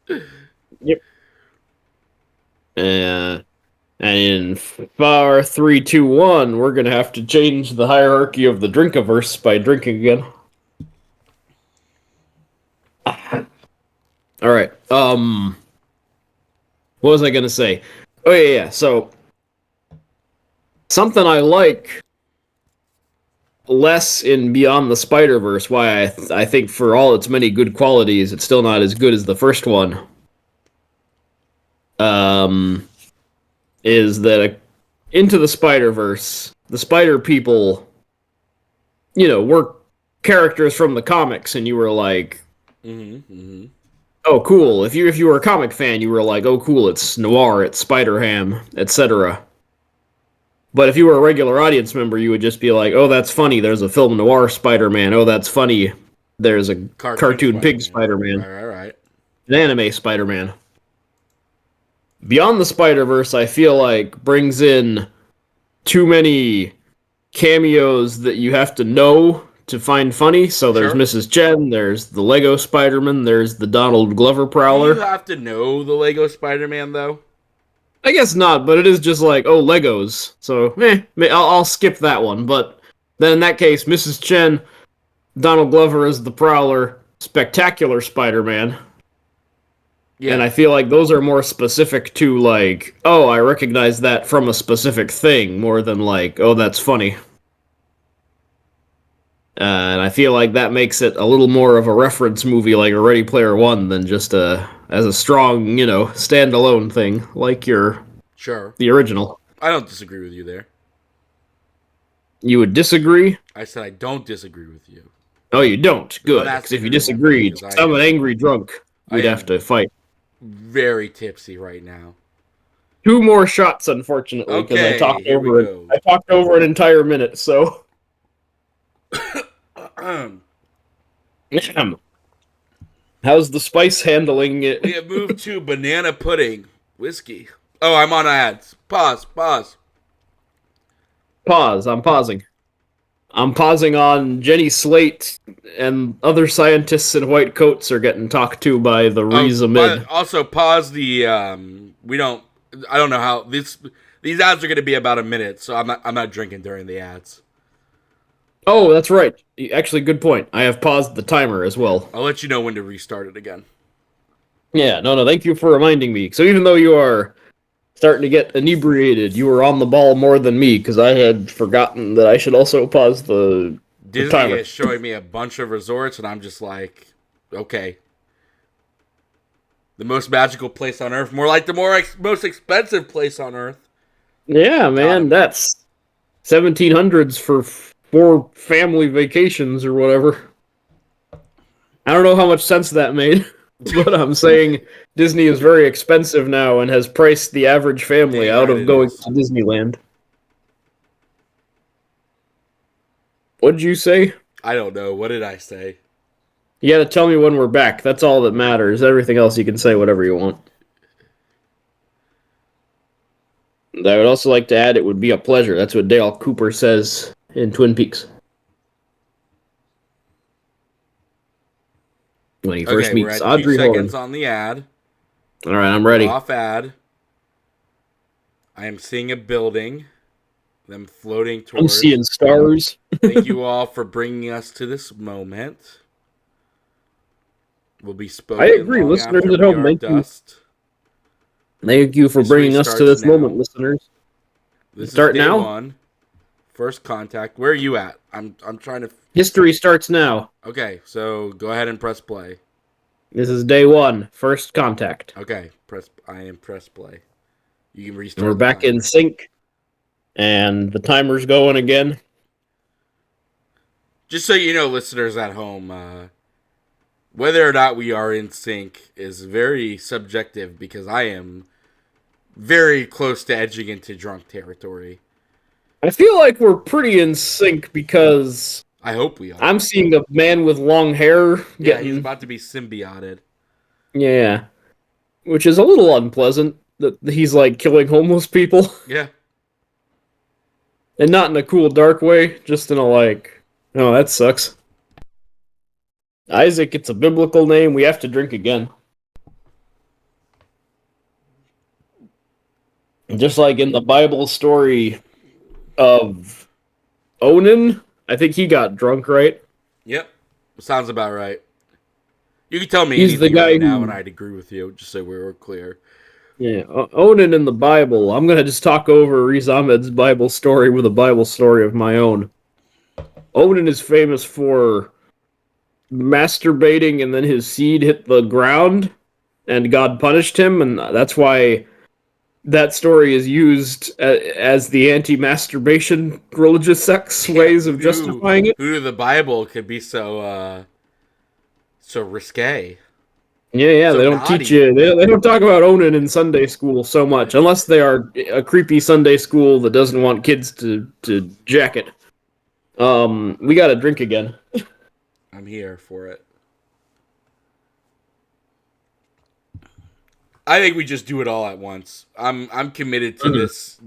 Yep. And in 4, 3, 2, 1, we're gonna have to change the hierarchy of the Drinkiverse by drinking again. All right. What was I gonna say? Oh yeah. So something I like less in Beyond the Spider Verse. Why I think for all its many good qualities, it's still not as good as the first one. Um, is that Into the Spider Verse, the Spider People, were characters from the comics, and you were like, oh, cool. If you were a comic fan, you were like, oh, cool. It's Noir, it's Spider Ham, etc. But if you were a regular audience member, you would just be like, oh, that's funny. There's a film noir Spider-Man. Oh, that's funny. There's a cartoon pig Spider-Man. Right. An anime Spider-Man. Beyond the Spider-Verse, I feel like, brings in too many cameos that you have to know to find funny. So there's Sure. Mrs. Chen, there's the Lego Spider-Man, there's the Donald Glover Prowler. Do you have to know the Lego Spider-Man, though? I guess not, but it is just like, oh, Legos. So, I'll skip that one. But then in that case, Mrs. Chen, Donald Glover is the Prowler, Spectacular Spider-Man. Yeah. And I feel like those are more specific to, like, oh, I recognize that from a specific thing, more than like, oh, that's funny. And I feel like that makes it a little more of a reference movie like a Ready Player One than just as a strong, standalone thing like the original. I don't disagree with you there. You would disagree? I said I don't disagree with you. Oh, you don't? Good. Don't ask Because if me you to disagreed, because I'm an angry drunk. We'd have to fight. Very tipsy right now. 2 more shots, unfortunately, because Okay, here we go. I talked over an entire minute, so. How's the spice handling it? We have moved to banana pudding whiskey. Oh, I'm on ads. Pause. Pause. I'm pausing. I'm pausing on Jenny Slate and other scientists in white coats are getting talked to by the Riza Mid. But also pause the we don't I don't know how these ads are going to be about a minute, so I'm not drinking during the ads. Oh, that's right. Actually, good point. I have paused the timer as well. I'll let you know when to restart it again. Yeah, no, thank you for reminding me. So even though you are starting to get inebriated, you were on the ball more than me, because I had forgotten that I should also pause the Disney is showing me a bunch of resorts, and I'm just like, okay. The most magical place on Earth. More like the most expensive place on Earth. Yeah, man, that's 1700s for 4 family vacations or whatever. I don't know how much sense that made, but I'm saying Disney is very expensive now and has priced the average family out of going to Disneyland. What'd you say? I don't know. What did I say? You gotta tell me when we're back. That's all that matters. Everything else you can say whatever you want. I would also like to add it would be a pleasure. That's what Dale Cooper says in Twin Peaks. When he first meets Audrey Horne. 2 seconds on the ad. All right, I'm ready. Off ad. I am seeing a building. Them floating towards. I'm seeing stars. Thank you all for bringing us to this moment. Will be spoken. I agree, listeners at home. Thank you. Thank you for bringing us to this moment, listeners. This start is day now. 1. First contact. Where are you at? I'm trying to. History starts now. Okay, so go ahead and press play. This is day 1. First contact. Okay, I am press play. You can restart. And we're back in sync, and the timer's going again. Just so you know, listeners at home, whether or not we are in sync is very subjective because I am very close to edging into drunk territory. I feel like we're pretty in sync because I hope we are. I'm seeing a man with long hair. Yeah, he's about to be symbioted. Yeah, which is a little unpleasant that he's like killing homeless people. Yeah. And not in a cool, dark way, just in a like, oh, that sucks. Isaac, it's a biblical name. We have to drink again. Just like in the Bible story of Onan, I think he got drunk, right? Yep, sounds about right. You can tell me He's the anything right guy now, and who, I'd agree with you. Just so we were clear. yeah, Onan in the Bible. I'm gonna just talk over Riz Ahmed's Bible story with a Bible story of my own. Onan is famous for masturbating, and then his seed hit the ground, and God punished him, and that's why that story is used as the anti-masturbation religious sex Yeah, ways of justifying it. who knew the Bible could be so risque, Yeah, yeah, so they don't teach naughty? you. They don't talk about Onan in Sunday school so much, unless they are a creepy Sunday school that doesn't want kids to jack it. We got to drink again. I'm here for it. I think we just do it all at once. I'm committed to this.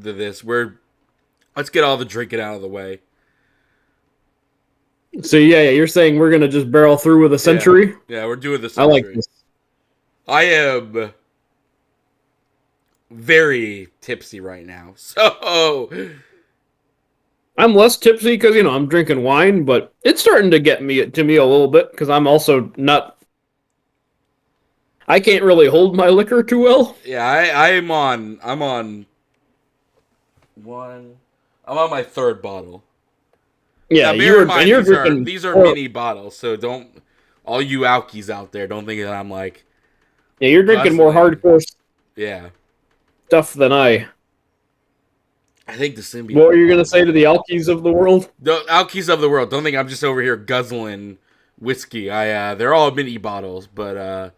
Let's get all the drinking out of the way. So yeah, you're saying we're gonna just barrel through with a Yeah. century? Yeah, we're doing the I like century. this. I am very tipsy right now. So I'm less tipsy because I'm drinking wine, but it's starting to get me a little bit because I'm also not. I can't really hold my liquor too well. yeah, I'm on one I'm on my third bottle. Yeah, Now bear in mind you're these are drinking. these are More, mini bottles, so don't all you alkies out there don't think that I'm like yeah, you're drinking more guzzling. hardcore Yeah. stuff than I. I think the symbiote What were you gonna bottles say are to the Alkies of the world? the alkies of the world. Don't think I'm just over here guzzling whiskey. They're all mini bottles, but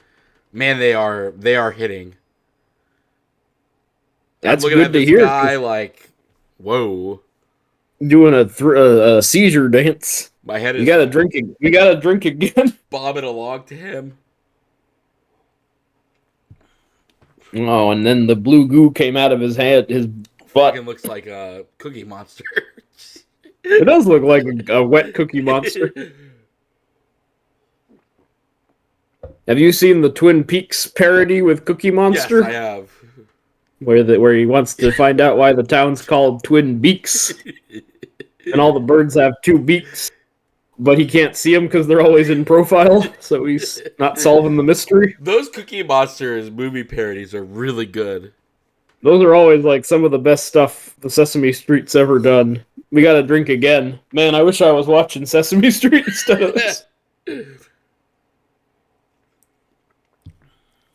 man, they are hitting. I'm That's looking good at to this hear. guy like, whoa. Doing a seizure dance. My head You is gotta drink it. You gotta drink again. bobbing along to him. Oh, and then the blue goo came out of his head, his butt. Fucking looks like a Cookie Monster. It does look like a wet Cookie Monster. Have you seen the Twin Peaks parody with Cookie Yes, I Monster, have. where he wants to find out why the town's called Twin Beaks, and all the birds have two beaks, but he can't see them because they're always in profile, so he's not solving the mystery. Those Cookie Monsters movie parodies are really good. Those are always like some of the best stuff the Sesame Street's ever done. We gotta drink again. Man, I wish I was watching Sesame Street instead of this.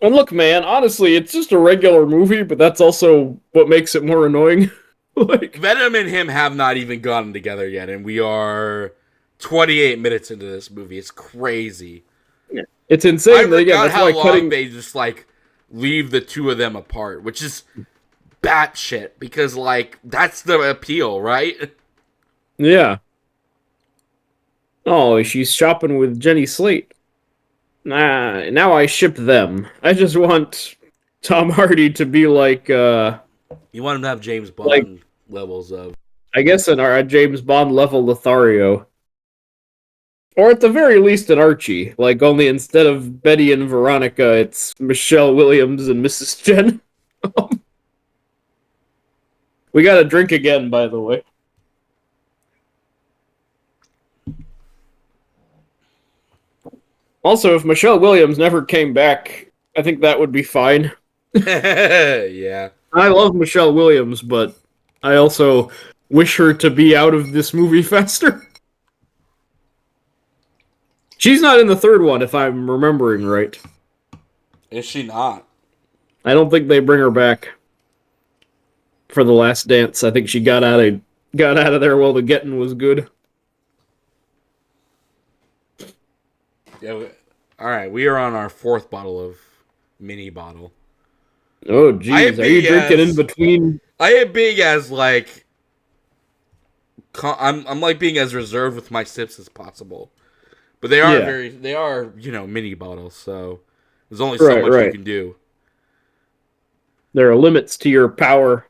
And look, man, honestly, it's just a regular movie, but that's also what makes it more annoying. Like, Venom and him have not even gotten together yet, and we are 28 minutes into this movie. It's crazy. it's I insane. That, again, forgot that's how why long cutting. they just like leave the two of them apart, which is batshit because like that's the appeal, right? Yeah. Oh, she's shopping with Jenny Slate. Nah, now I ship them. I just want Tom Hardy to be You want him to have James like Bond levels of. I guess a James Bond level Lothario. Or at the very least an Archie. Like only instead of Betty and Veronica, it's Michelle Williams and Mrs. Jen. We gotta drink again, by the way. Also, if Michelle Williams never came back, I think that would be fine. Yeah. I love Michelle Williams, but I also wish her to be out of this movie faster. She's not in the third one, if I'm remembering right. Is she not? I don't think they bring her back for the last dance. I think she got out of there while the getting was good. Yeah. All right, we are on our fourth bottle of mini bottle. Oh, jeez. Are you drinking in between? I am being as like. I'm like being as reserved with my sips as possible, but they are Yeah. they are mini bottles, so there's only so much you can do. There are limits to your power.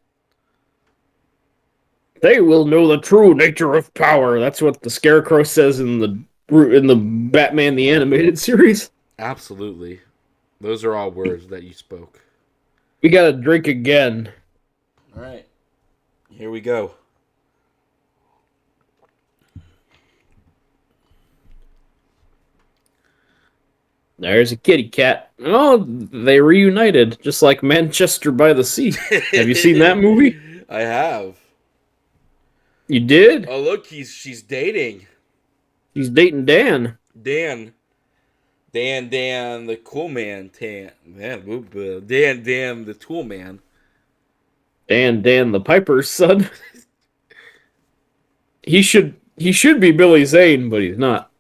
They will know the true nature of power. That's what the Scarecrow says in the Batman the Animated Series. Absolutely, those are all words that you spoke. We gotta drink again. All right, here we go. There's a kitty cat. Oh, they reunited, just like Manchester by the Sea. Have you seen that movie? I have. You did? Oh look, she's dating He's dating Dan. Dan. Dan, the cool man. Dan, the tool man. Dan, the Piper's son. He should be Billy Zane, but he's not.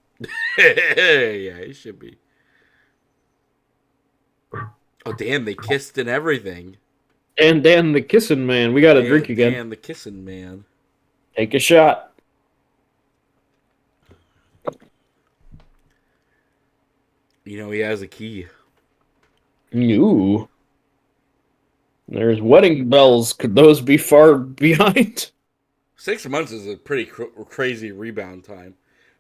Yeah, he should be. Oh damn, they kissed and everything. And Dan, the kissing man. We got to drink again. Dan, the kissing man. Take a shot. You know he has a key. Ooh. There's wedding bells. Could those be far behind? 6 months is a pretty crazy rebound time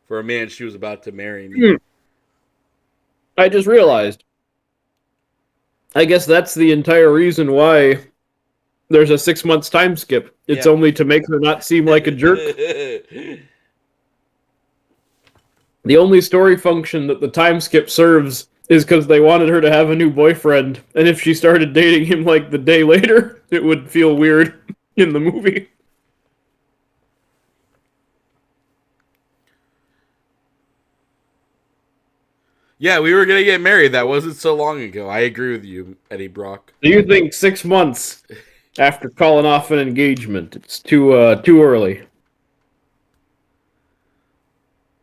for a man she was about to marry me. I just realized. I guess that's the entire reason why there's a 6 months time skip. It's only to make her not seem like a jerk. The only story function that the time skip serves is because they wanted her to have a new boyfriend, and if she started dating him like the day later, it would feel weird in the movie. Yeah, we were gonna get married. That wasn't so long ago. I agree with you, Eddie Brock. Do you think 6 months after calling off an engagement, it's too early?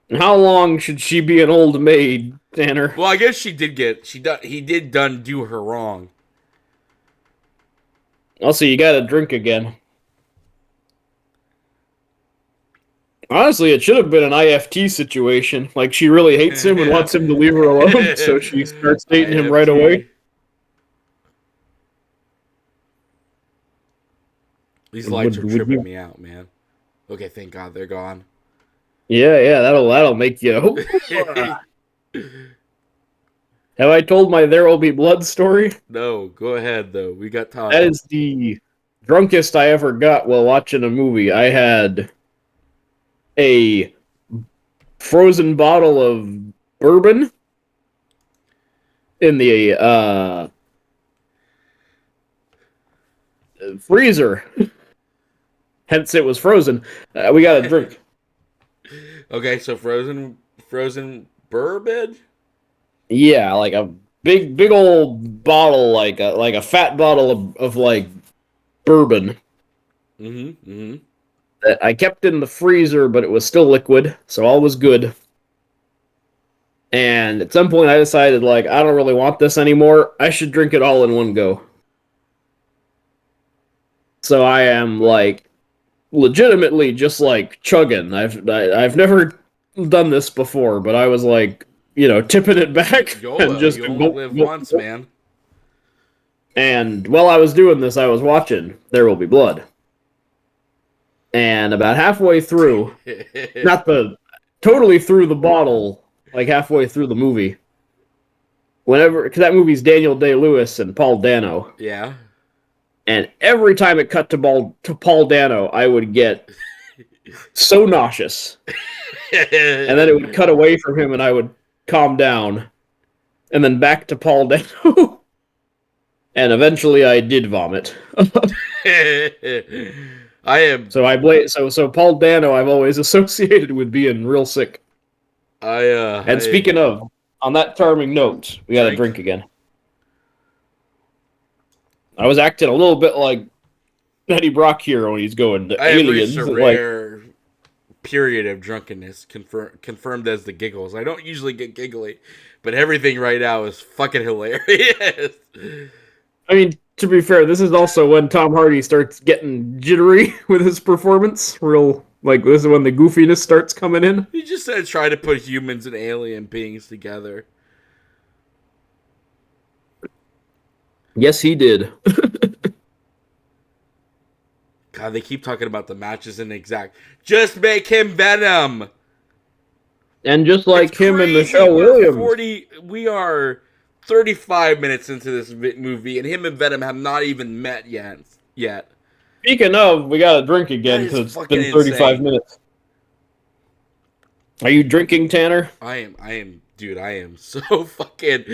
And how long should she be an old maid, Tanner? Well, I guess he did do her wrong. Also, you gotta drink again. Honestly, it should have been an IFT situation. Like, she really hates him and wants him to leave her alone, so she starts dating him right away. These lights are tripping me out, man. Okay, thank God they're gone. Yeah, that'll make you. Have I told my "There Will Be Blood" story? No, go ahead though. We got time. That is the drunkest I ever got while watching a movie. I had a frozen bottle of bourbon in the freezer. Hence, it was frozen. We got a drink. Okay, so frozen bourbon. Yeah, like a big old bottle, like a fat bottle of like bourbon. That I kept in the freezer, but it was still liquid, so all was good. And at some point, I decided, like, I don't really want this anymore. I should drink it all in one go. So I am like legitimately just like chugging. I've never done this before, but I was like, tipping it back and just you only live once, man. And while I was doing this, I was watching There Will Be Blood. And about halfway through, totally through the bottle, like halfway through the movie, because that movie's Daniel Day-Lewis and Paul Dano. Yeah. And every time it cut to Paul Dano, I would get so nauseous. And then it would cut away from him and I would calm down. And then back to Paul Dano. And eventually I did vomit. I am. So Paul Dano I've always associated with being real sick. Speaking of, on that charming note, we got to drink again. I was acting a little bit like Eddie Brock here when he's going to aliens. I have reached a rare period of drunkenness, confirmed as the giggles. I don't usually get giggly, but everything right now is fucking hilarious. I mean, to be fair, this is also when Tom Hardy starts getting jittery with his performance. This is when the goofiness starts coming in. He just said try to put humans and alien beings together. Yes, he did. God, they keep talking about the matches and exact. Just make him Venom. And just like him and Michelle Williams. We are 35 minutes into this movie, and him and Venom have not even met yet. Speaking of, we got to drink That again is because it's fucking been 35 insane. minutes. Are you drinking, Tanner? Dude, I am so fucking.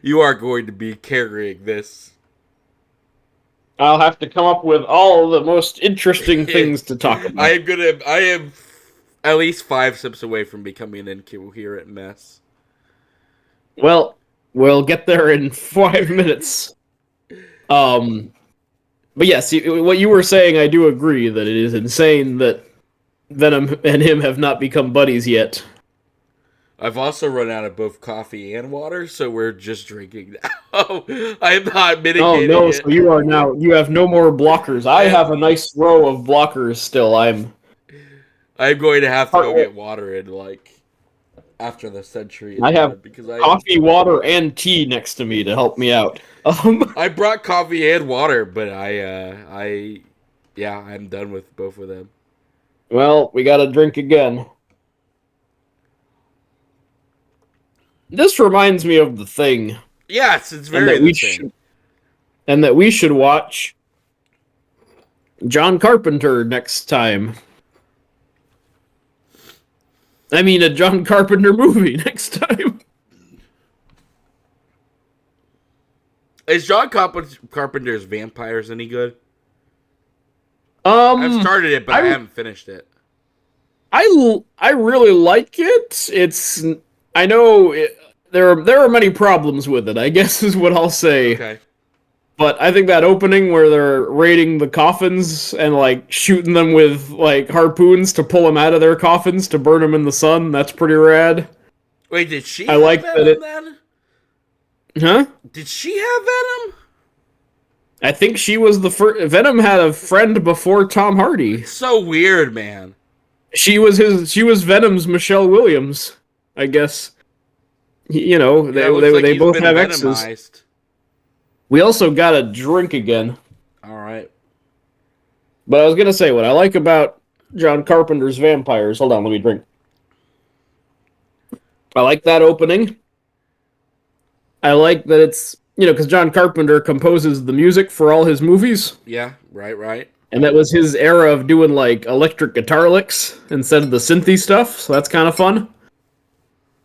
You are going to be carrying this. I'll have to come up with all the most interesting things to talk about. I am at least 5 sips away from becoming an incoherent mess. Well, we'll get there in 5 minutes. Um, but yes, what you were saying, I do agree that it is insane that Venom and him have not become buddies yet. I've also run out of both coffee and water, so we're just drinking now. I am not Oh mitigating no, so it. you have no more blockers. I I have am a nice row of blockers still. I'm going to have to go Part- get water in like after the century is I have done because I am. coffee, water, and tea next to me to help me out. I brought coffee and water, but yeah, I'm done with both of them. Well, we gotta drink again. This reminds me of the thing, Yes, it's and very that the we thing. should and that we should watch John Carpenter next time. I mean, a John Carpenter movie next time. Is Carpenter's Vampires any good? I've Um, started it, but I I haven't finished it. I really like it. I know there are many problems with it, I guess is what I'll say. Okay. But I think that opening where they're raiding the coffins and like shooting them with like harpoons to pull them out of their coffins to burn them in the sun, that's pretty rad. Wait, did she I have like that Venom it, then? huh? Did she have Venom? I think she was the first. Venom had a friend before Tom Hardy. It's so weird, man. She was Venom's Michelle Williams, I guess. You know, Yeah, it looks like they he's both been have exes. venomized. We also got a drink again. All right. But I was gonna say what I like about John Carpenter's Vampires. Hold on, let me drink. I like that opening. I like that it's because John Carpenter composes the music for all his movies, Yeah, right. and that was his era of doing like electric guitar licks instead of the synthy stuff. So that's kind of fun.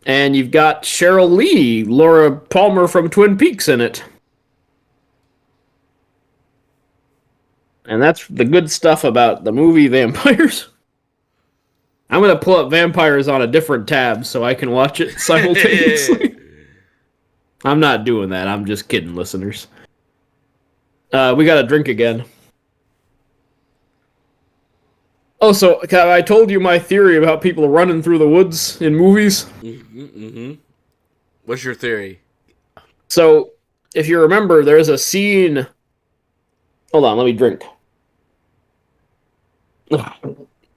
And you've got Cheryl Lee, Laura Palmer from Twin Peaks in it. And that's the good stuff about the movie Vampires. I'm going to pull up Vampires on a different tab so I can watch it simultaneously. I'm not doing that. I'm just kidding, listeners. We got to drink again. Oh, so I told you my theory about people running through the woods in movies. Mm-hmm. What's your theory? So, if you remember, there's a scene. Hold on, let me drink.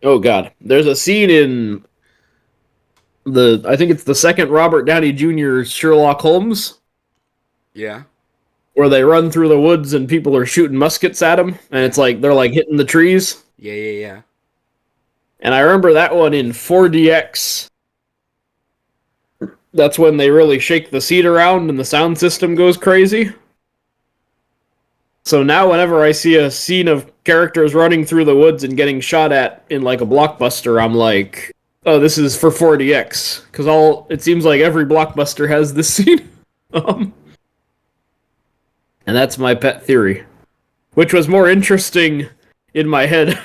Oh God, there's a scene in I think it's the second Robert Downey Jr. Sherlock Holmes, Yeah. where they run through the woods and people are shooting muskets at them, and it's like they're like hitting the trees. Yeah. And I remember that one in 4DX. That's when they really shake the seat around and the sound system goes crazy. So now whenever I see a scene of characters running through the woods and getting shot at in like a blockbuster, I'm like, oh, this is for 4DX. Because it seems like every blockbuster has this scene. And that's my pet theory. Which was more interesting in my head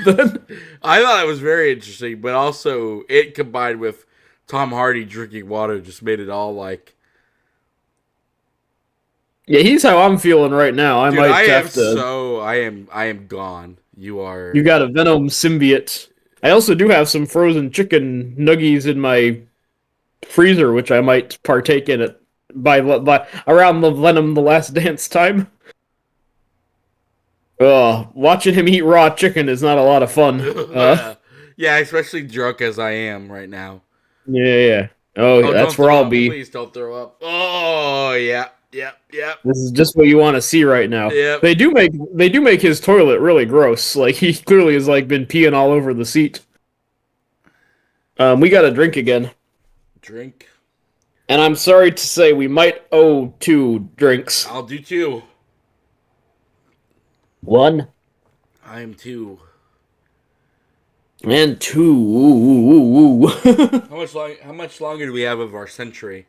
than... I thought it was very interesting, but also it combined with Tom Hardy drinking water just made it all like. Yeah, he's how I'm feeling right now. I might have to. I am gone. You are. You got a Venom symbiote. I also do have some frozen chicken nuggies in my freezer, which I might partake in it by around the Venom the Last Dance time. Watching him eat raw chicken is not a lot of fun. Yeah, especially drunk as I am right now. Yeah. Oh, that's where I'll be. Please don't throw up. Oh, yeah. This is just what you want to see right now. Yep. They do make his toilet really gross. Like he clearly has like been peeing all over the seat. We got to drink again. Drink. And I'm sorry to say we might owe 2 drinks. I'll do 2. 1. I am too. And two. Ooh, ooh, ooh. How much longer do we have of our century?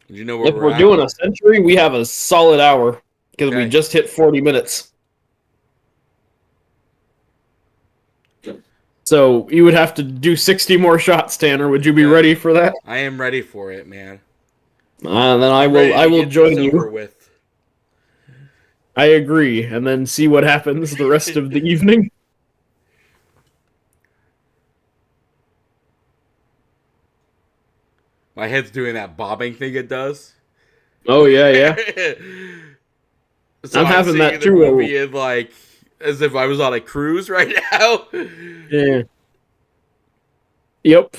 Do you know where If we're we're at? doing a century, we have a solid hour because we Okay. just hit 40 minutes. So you would have to do 60 more shots, Tanner. Would you be Okay. ready for that? I am ready for it, man. Then I I'm will. ready I to will get this join over you. with. I agree, and then see what happens the rest of the evening. My head's doing that bobbing thing it does. Oh yeah, yeah. So I'm I'm having seeing that the too. movie in like as if I was on a cruise right now. Yeah. Yep.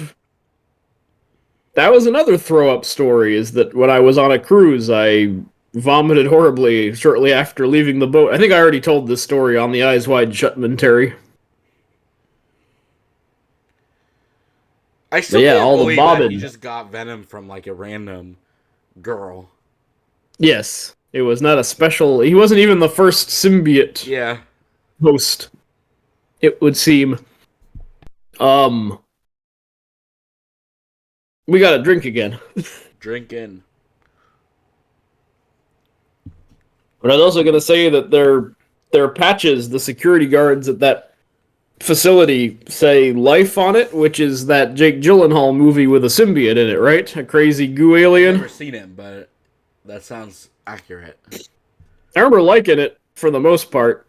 That was another throw up story. Is that when I was on a cruise, I vomited horribly shortly after leaving the boat. I think I already told this story on the Eyes Wide Shut commentary. I But still yeah, can't all the believe that he bobbing. just got Venom from like a random girl. Yes, it was not a special. He wasn't even the first symbiote Yeah, host. It would seem. Um, we got to drink again. drinking. But I was also going to say that their patches, the security guards at that facility say "life" on it, which is that Jake Gyllenhaal movie with a symbiote in it, right? A crazy goo I've alien. never seen it, but that sounds accurate. I remember liking it for the most part.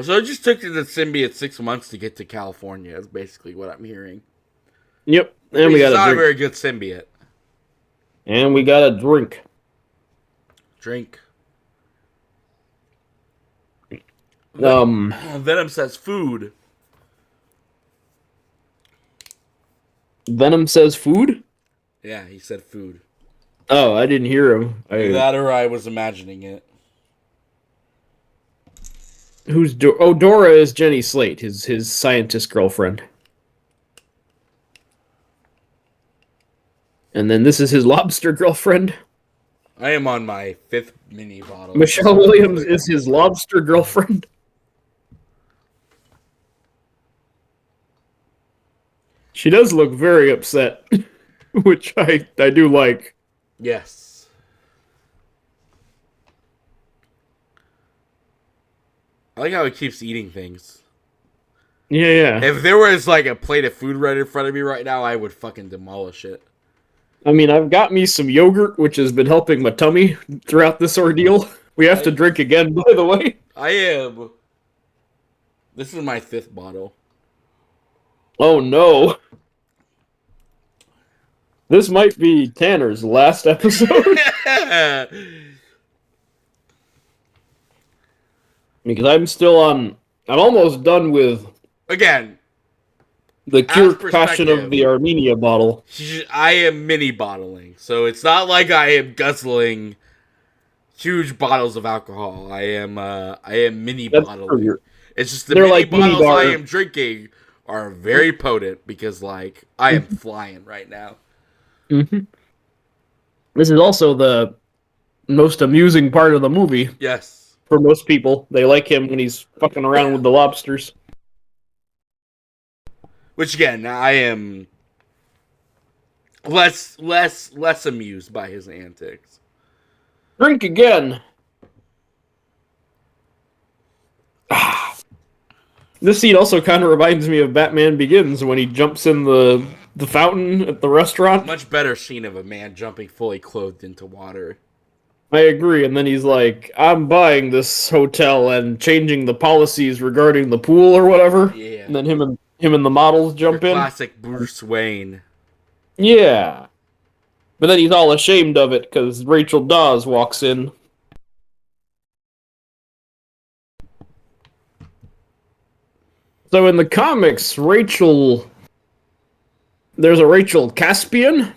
So it just took the symbiote 6 months to get to California. Is basically what I'm hearing. Yep, That and we means it's got a not a drink, very good symbiote. and we got a drink. Drink. Um, Venom says food. Venom says food. Yeah, he said food. Oh, I didn't hear him. Either that or I was imagining it. Oh, Dora is Jenny Slate, his scientist girlfriend. And then this is his lobster girlfriend. I am on my 5th mini bottle. Michelle Williams is his lobster girlfriend. She does look very upset, which I do like. Yes. I like how he keeps eating things. Yeah, yeah. If there was like a plate of food right in front of me right now, I would fucking demolish it. I mean, I've got me some yogurt, which has been helping my tummy throughout this ordeal. We have to drink again, by the way. I am. This is my 5th bottle. Oh no. This might be Tanner's last episode. Because I'm almost done with Again, the as Kirk Passion of the Armenia bottle. I am mini bottling, so it's not like I am guzzling huge bottles of alcohol. I am mini That's bottling. true. It's just the They're mini like mini bottles I bar. am drinking are very potent because like I am flying right now. Mm-hmm. This is also the most amusing part of the movie Yes. for most people. They like him when he's fucking around with the lobsters. Which again, I am less amused by his antics. Drink again. This scene also kind of reminds me of Batman Begins when he jumps in the fountain at the restaurant. Much better scene of a man jumping fully clothed into water. I agree, and then he's like, I'm buying this hotel and changing the policies regarding the pool or whatever. Yeah. And then him and the models jump in. Classic Bruce Wayne. Yeah. But then he's all ashamed of it because Rachel Dawes walks in. So in the comics, there's a Rachel Caspian.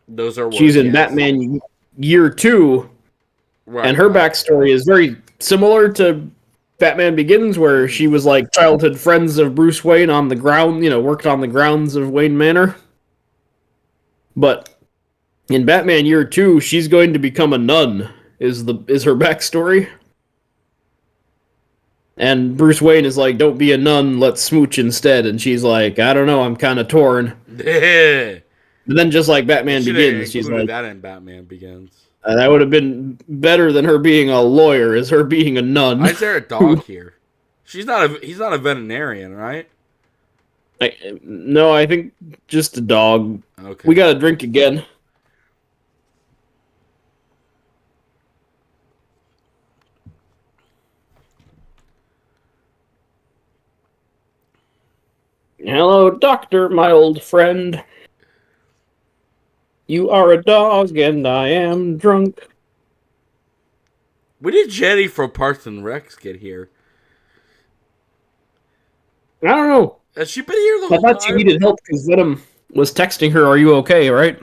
Those are words, She's in yes. Batman Year 2. Right, and her right. backstory is very similar to Batman Begins, where she was like childhood friends of Bruce Wayne on the ground, worked on the grounds of Wayne Manor. But In Batman Year 2, she's going to become a nun. Is her backstory? And Bruce Wayne is like, "Don't be a nun, let's smooch instead." And she's like, "I don't know, I'm kind of torn." They But then, just like Batman should have Begins, she's included like, that in Batman Begins. "That would have been better than her being a lawyer, is her being a nun." Why is there a dog here? She's not a. He's not a veterinarian, right? No, I think just a dog. Okay. We gotta drink again. Hello, doctor, my old friend. You are a dog and I am drunk. When did Jenny from Parks and Recs get here? I don't know. Has she been here the I whole thought she time? needed help because Venom was texting her, "Are you okay?" Right?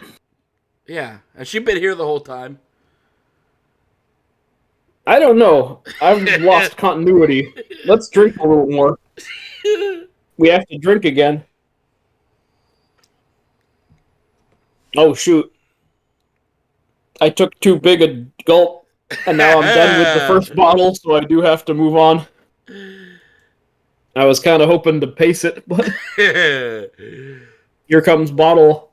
Yeah. Has she been here the whole time? I don't know. I've lost continuity. Let's drink a little more. We have to drink again. Oh shoot. I took too big a gulp, and now I'm done with the first bottle, so I do have to move on. I was kind of hoping to pace it, but here comes bottle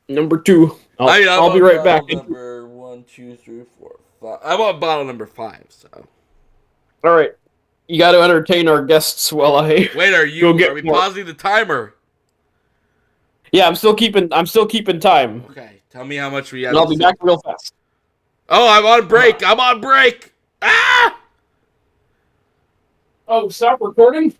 number 2. I'll be on right back. bottle number 1, 2, 3, 4, 5. I'm on bottle number 5. So. All right, you got to entertain our guests while I Wait, are go get Are we more. pausing the timer? Yeah, I'm still keeping time. Okay, tell me how much we have And I'll to be sip. back real fast. Oh, I'm on break. I'm on break. Ah! Oh, stop recording?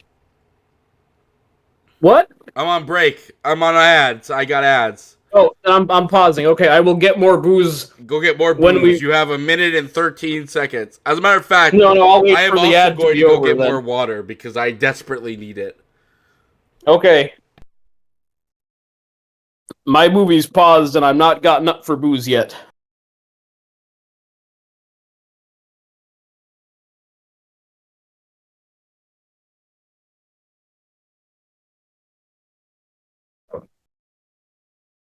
What? I'm on break. I'm on ads. I got ads. Oh, I'm pausing. Okay, I will get more booze Go get more when booze. we. You have 1 minute and 13 seconds. As a matter of fact, No, I'll wait I am for the also ad to going be to go over get then. more water because I desperately need it. Okay. My movie's paused and I'm not gotten up for booze yet.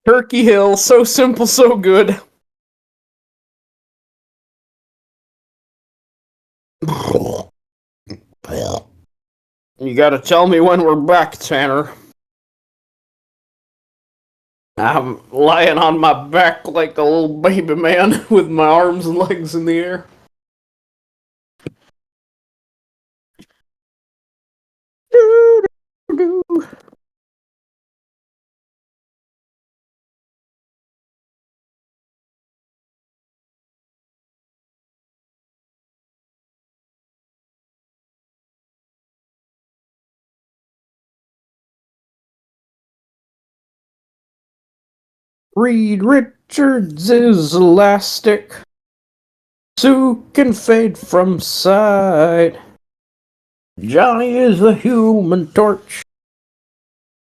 Turkey Hill, so simple, so good. You gotta tell me when we're back, Tanner. I'm lying on my back like a little baby man with my arms and legs in the air. Reed Richards is elastic. Sue can fade from sight. Johnny is the human torch.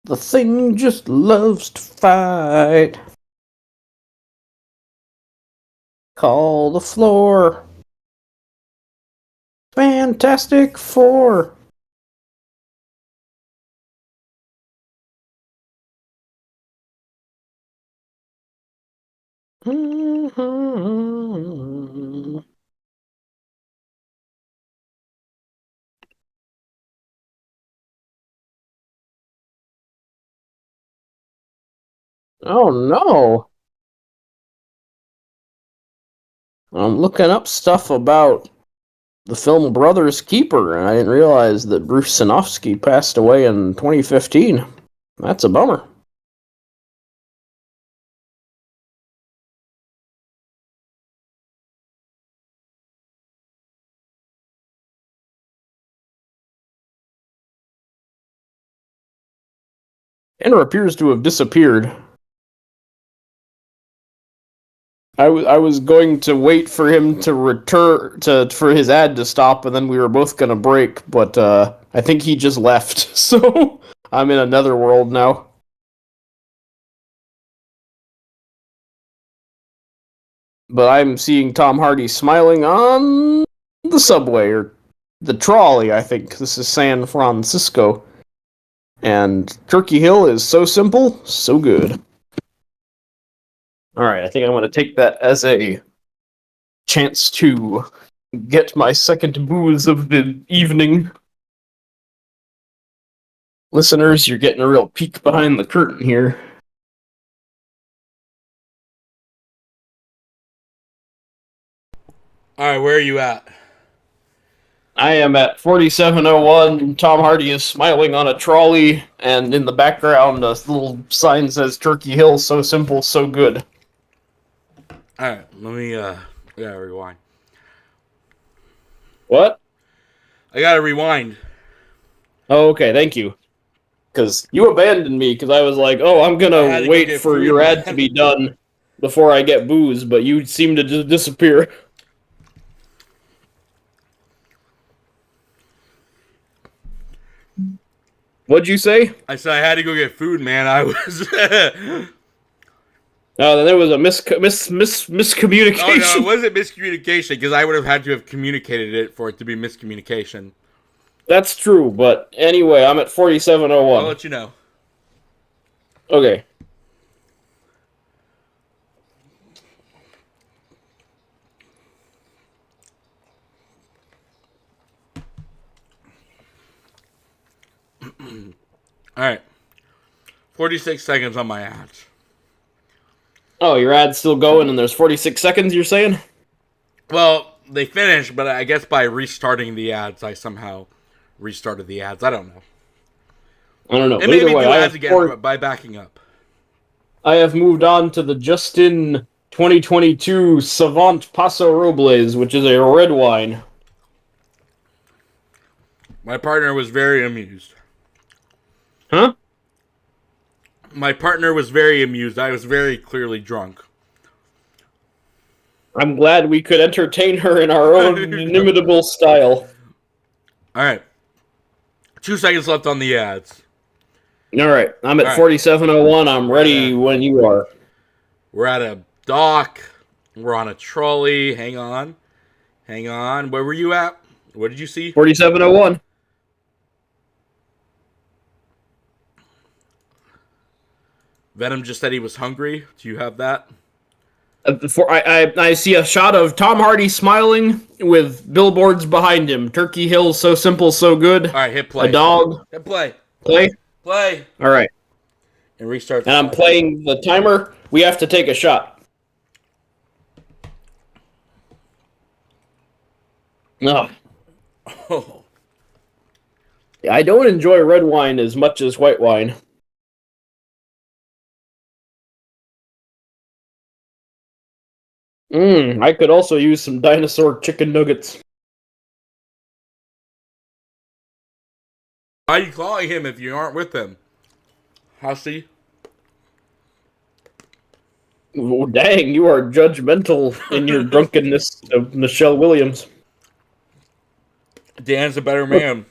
The thing just loves to fight. Call the floor. Fantastic Four. Oh no. I'm looking up stuff about the film Brothers Keeper, and I didn't realize that Bruce Sinofsky passed away in 2015. That's a bummer. Henry appears to have disappeared. I was going to wait for him to return for his ad to stop, and then we were both gonna break, but I think he just left. So I'm in another world now. But I'm seeing Tom Hardy smiling on the subway or the trolley. I think this is San Francisco, and Turkey Hill is so simple, so good. All right, I think I'm going to take that as a chance to get my second booze of the evening. Listeners, you're getting a real peek behind the curtain here. All right, where are you at? I am at 4701. Tom Hardy is smiling on a trolley, and in the background, a little sign says Turkey Hill, so simple, so good. All right, let me rewind. What? I gotta rewind. Oh, okay, thank you. Because you abandoned me, because I was like, oh, I'm I gonna had to go wait get for food, your ad to man. be done before I get booze, but you seem to just disappear. What'd you say? I said I had to go get food, man. I was. Oh, then there was a Oh no, it miscommunication. wasn't miscommunication because I would have had to have communicated it for it to be miscommunication. That's true, but anyway, I'm at I'll 4701. let you know. Okay. All right, 46 seconds on my ads. Oh, your ad's still going and there's 46 seconds, you're saying? Well, they finished, but I guess by restarting the ads, I somehow restarted the ads. I don't know. I don't know, It but made either me way, do ads again by backing up. I have moved on to the Justin 2022 Savant Paso Robles, which is a red wine. My partner was very amused. Huh? My partner was very amused. I was very clearly drunk. I'm glad we could entertain her in our own All inimitable style. right, 2 seconds left on the ads. All right, I'm All at right, 4701. I'm ready when you are. we're at a dock. We're on a trolley. Hang on, hang on. Where were you at? What did you see? 4701. Venom just said he was hungry. Do you have that? I see a shot of Tom Hardy smiling with billboards behind him. Turkey Hill, so simple, so good. All right, hit A play. dog. Hit play. Play. Play. All right. And restart the And I'm timer. playing the timer. We have to take a shot. Ugh. Oh. I don't enjoy red wine as much as white wine. I could also use some dinosaur chicken nuggets. Why are you calling him if you aren't with him? Hussy. Oh, dang, you are judgmental in your drunkenness of Michelle Williams. Dan's a better man.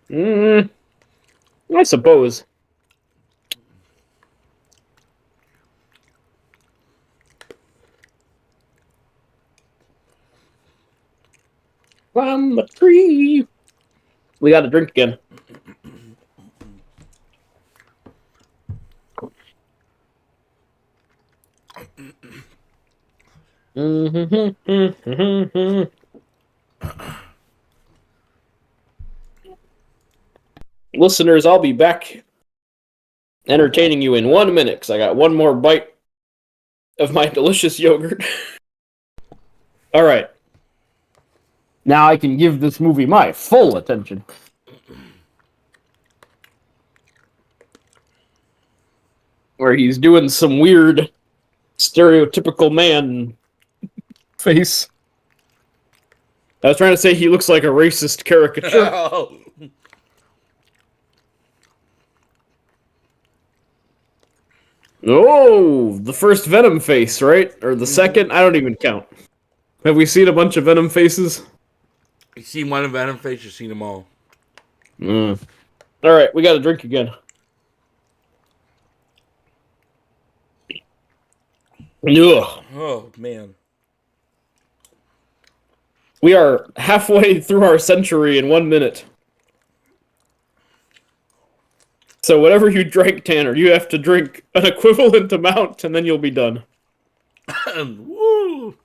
Mm, I suppose. From the tree. We got to drink again. Listeners, I'll be back entertaining you in 1 minute because I got one more bite of my delicious yogurt. All right. Now I can give this movie my full attention. Where he's doing some weird, stereotypical man face. I was trying to say he looks like a racist caricature. Oh, the first Venom face, right? Or the second? I don't even count. Have we seen a bunch of Venom faces? You seen one of Venom face, you've seen them all. All right, we got to drink again. Ugh. Oh, man. We are halfway through our century in 1 minute. So whatever you drank, Tanner, you have to drink an equivalent amount, and then you'll be done. Woo!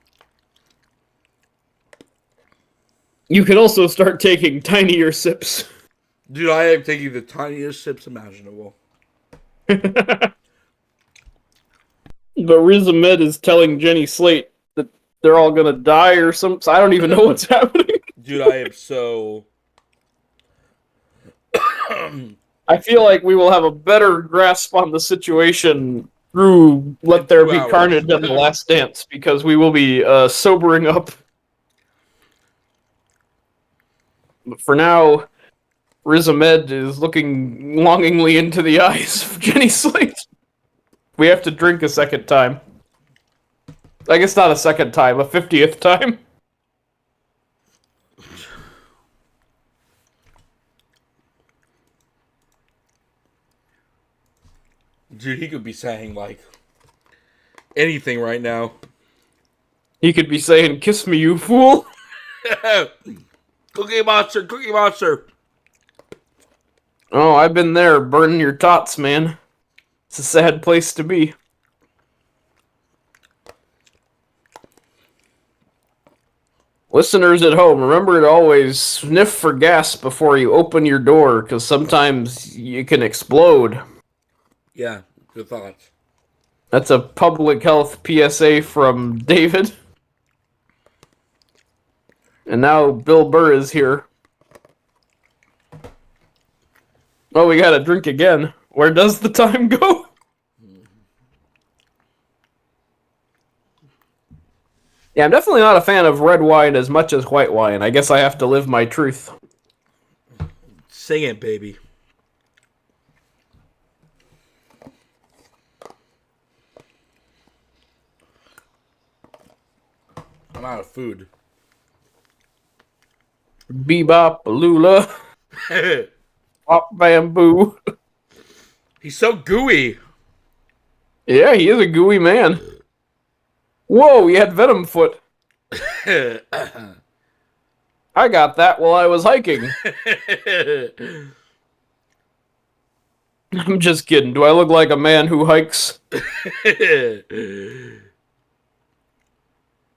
You can also start taking tinier sips. Dude, I am taking the tiniest sips imaginable. But Riz Ahmed is telling Jenny Slate that they're all gonna die or something. So I don't even know what's happening. Dude, I am so... I feel like we will have a better grasp on the situation through Let There Be Carnage and The Last Dance, because we will be sobering up. But for now, Riz Ahmed is looking longingly into the eyes of Jenny Slate. We have to drink a second time. I guess not a second time, a 50th time. Dude, he could be saying, like, anything right now. He could be saying, "Kiss me, you fool." Cookie Monster, Cookie Monster. Oh, I've been there, burning your tots, man. It's a sad place to be. Listeners at home, remember to always sniff for gas before you open your door, because sometimes you can explode. Yeah, good thoughts. That's a public health PSA from David. And now Bill Burr is here. Oh, we gotta drink again. Where does the time go? Yeah, I'm definitely not a fan of red wine as much as white wine. I guess I have to live my truth. Sing it, baby. I'm out of food. Bebop, Lula, Pop Bamboo. He's so gooey. Yeah, he is a gooey man. Whoa, he had Venom foot. I got that while I was hiking. I'm just kidding. Do I look like a man who hikes?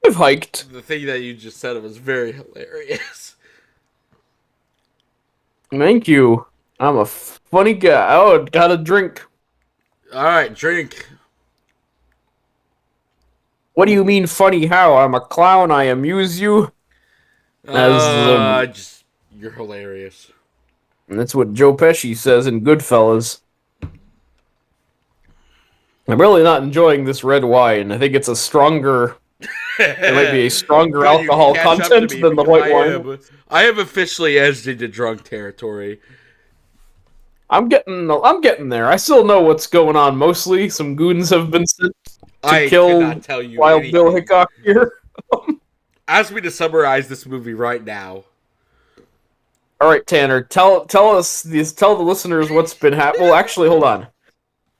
I've hiked. The thing that you just said was very hilarious. Thank you. I'm a funny guy. Oh, got a drink. All right, drink. What do you mean funny how? I'm a clown, I amuse you. Just you're hilarious. And that's what Joe Pesci says in Goodfellas. I'm really not enjoying this red wine. I think it's a stronger... There might be a stronger alcohol content than the white wine. I have officially edged into drunk territory. I'm getting there. I still know what's going on mostly. Some goons have been sent to kill Wild anything. Bill Hickok here. Ask me to summarize this movie right now. All right, Tanner, tell the listeners what's been happening. Well, actually, hold on.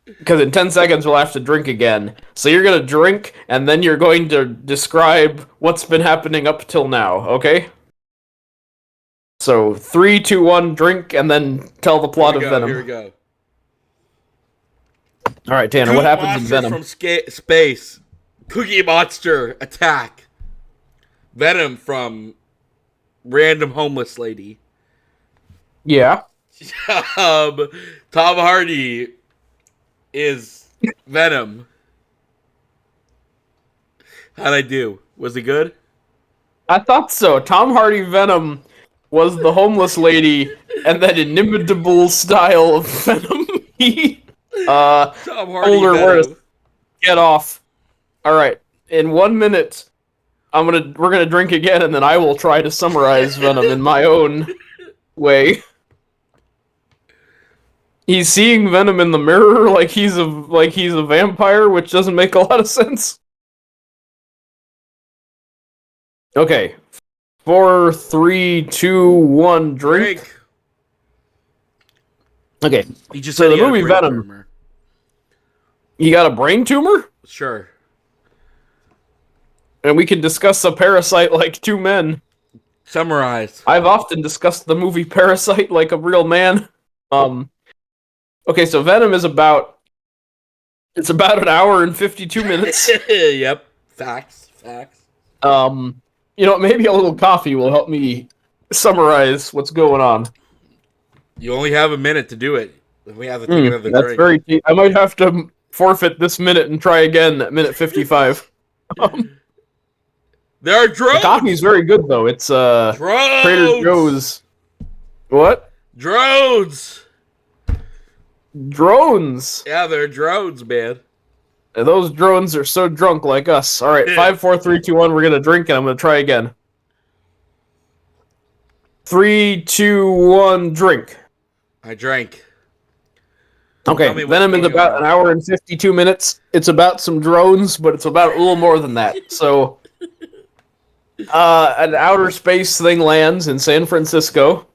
Because in 10 seconds we'll have to drink again. So you're going to drink, and then you're going to describe what's been happening up till now, okay? So, 3, 2, 1, drink, and then tell the plot of Venom. Here we go. Alright, Tanner, what happens in Venom? From space. Cookie Monster attack. Venom from random homeless lady. Yeah. Tom Hardy is Venom. How'd I do? Was it good? I thought so. Tom Hardy Venom was the homeless lady, and that inimitable style of Venom. Tom Hardy older Venom. word. Get off. All right. In 1 minute, we're gonna drink again, and then I will try to summarize Venom in my own way. He's seeing Venom in the mirror like he's a vampire, which doesn't make a lot of sense. Okay. 4, 3, 2, 1, drink. Okay. He just so said the movie Venom. Tumor. You got a brain tumor? Sure. And we can discuss a Parasite like two men. Summarize. I've often discussed the movie Parasite like a real man. Okay, so Venom is about it's about an hour and 52 minutes. Yep. Facts. Facts. Um, maybe a little coffee will help me summarize what's going on. You only have a minute to do it. We have to take another That's drink. very. I might have to forfeit this minute and try again at minute 55. Um, There are the coffee's drones. very good though. It's Trader Drones. Joe's. What? Drones. Drones. Yeah, they're drones, man. Those drones are so drunk like us. All right, 5, 4, 3, 2, 1. We're gonna drink, and I'm gonna try again. 3, 2, 1, drink. I drank. Okay, Tell me what's Venom is going about on. an hour and 52 minutes. It's about some drones, but it's about a little more than that. So, an outer space thing lands in San Francisco,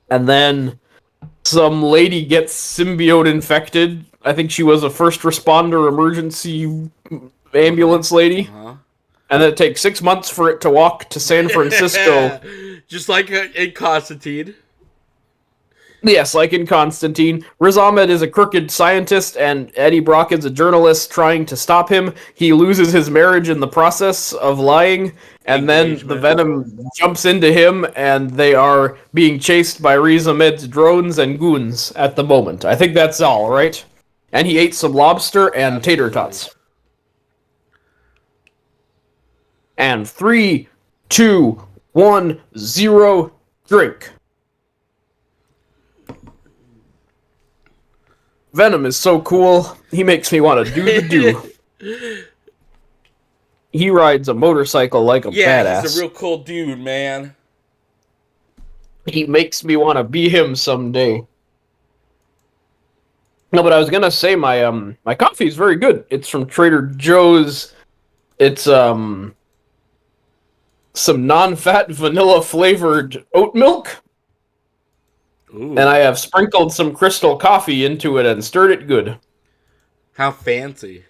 and then some lady gets symbiote infected. I think she was a first responder emergency ambulance lady. Uh-huh. And then it takes 6 months for it to walk to San Francisco. Just like in Constantine. Yes, like in Constantine. Riz Ahmed is a crooked scientist, and Eddie Brock is a journalist trying to stop him. He loses his marriage in the process of lying, and then the Engagement. Venom jumps into him, and they are being chased by Riz Ahmed's drones and goons at the moment. I think that's all, right? And he ate some lobster and tater tots. And 3, 2, 1, 0, drink. Venom is so cool. He makes me want to do the do. He rides a motorcycle like a badass. He's a real cool dude, man. He makes me want to be him someday. No, but I was gonna say my coffee is very good. It's from Trader Joe's. It's some non-fat vanilla flavored oat milk. Ooh. And I have sprinkled some crystal coffee into it and stirred it good. How fancy.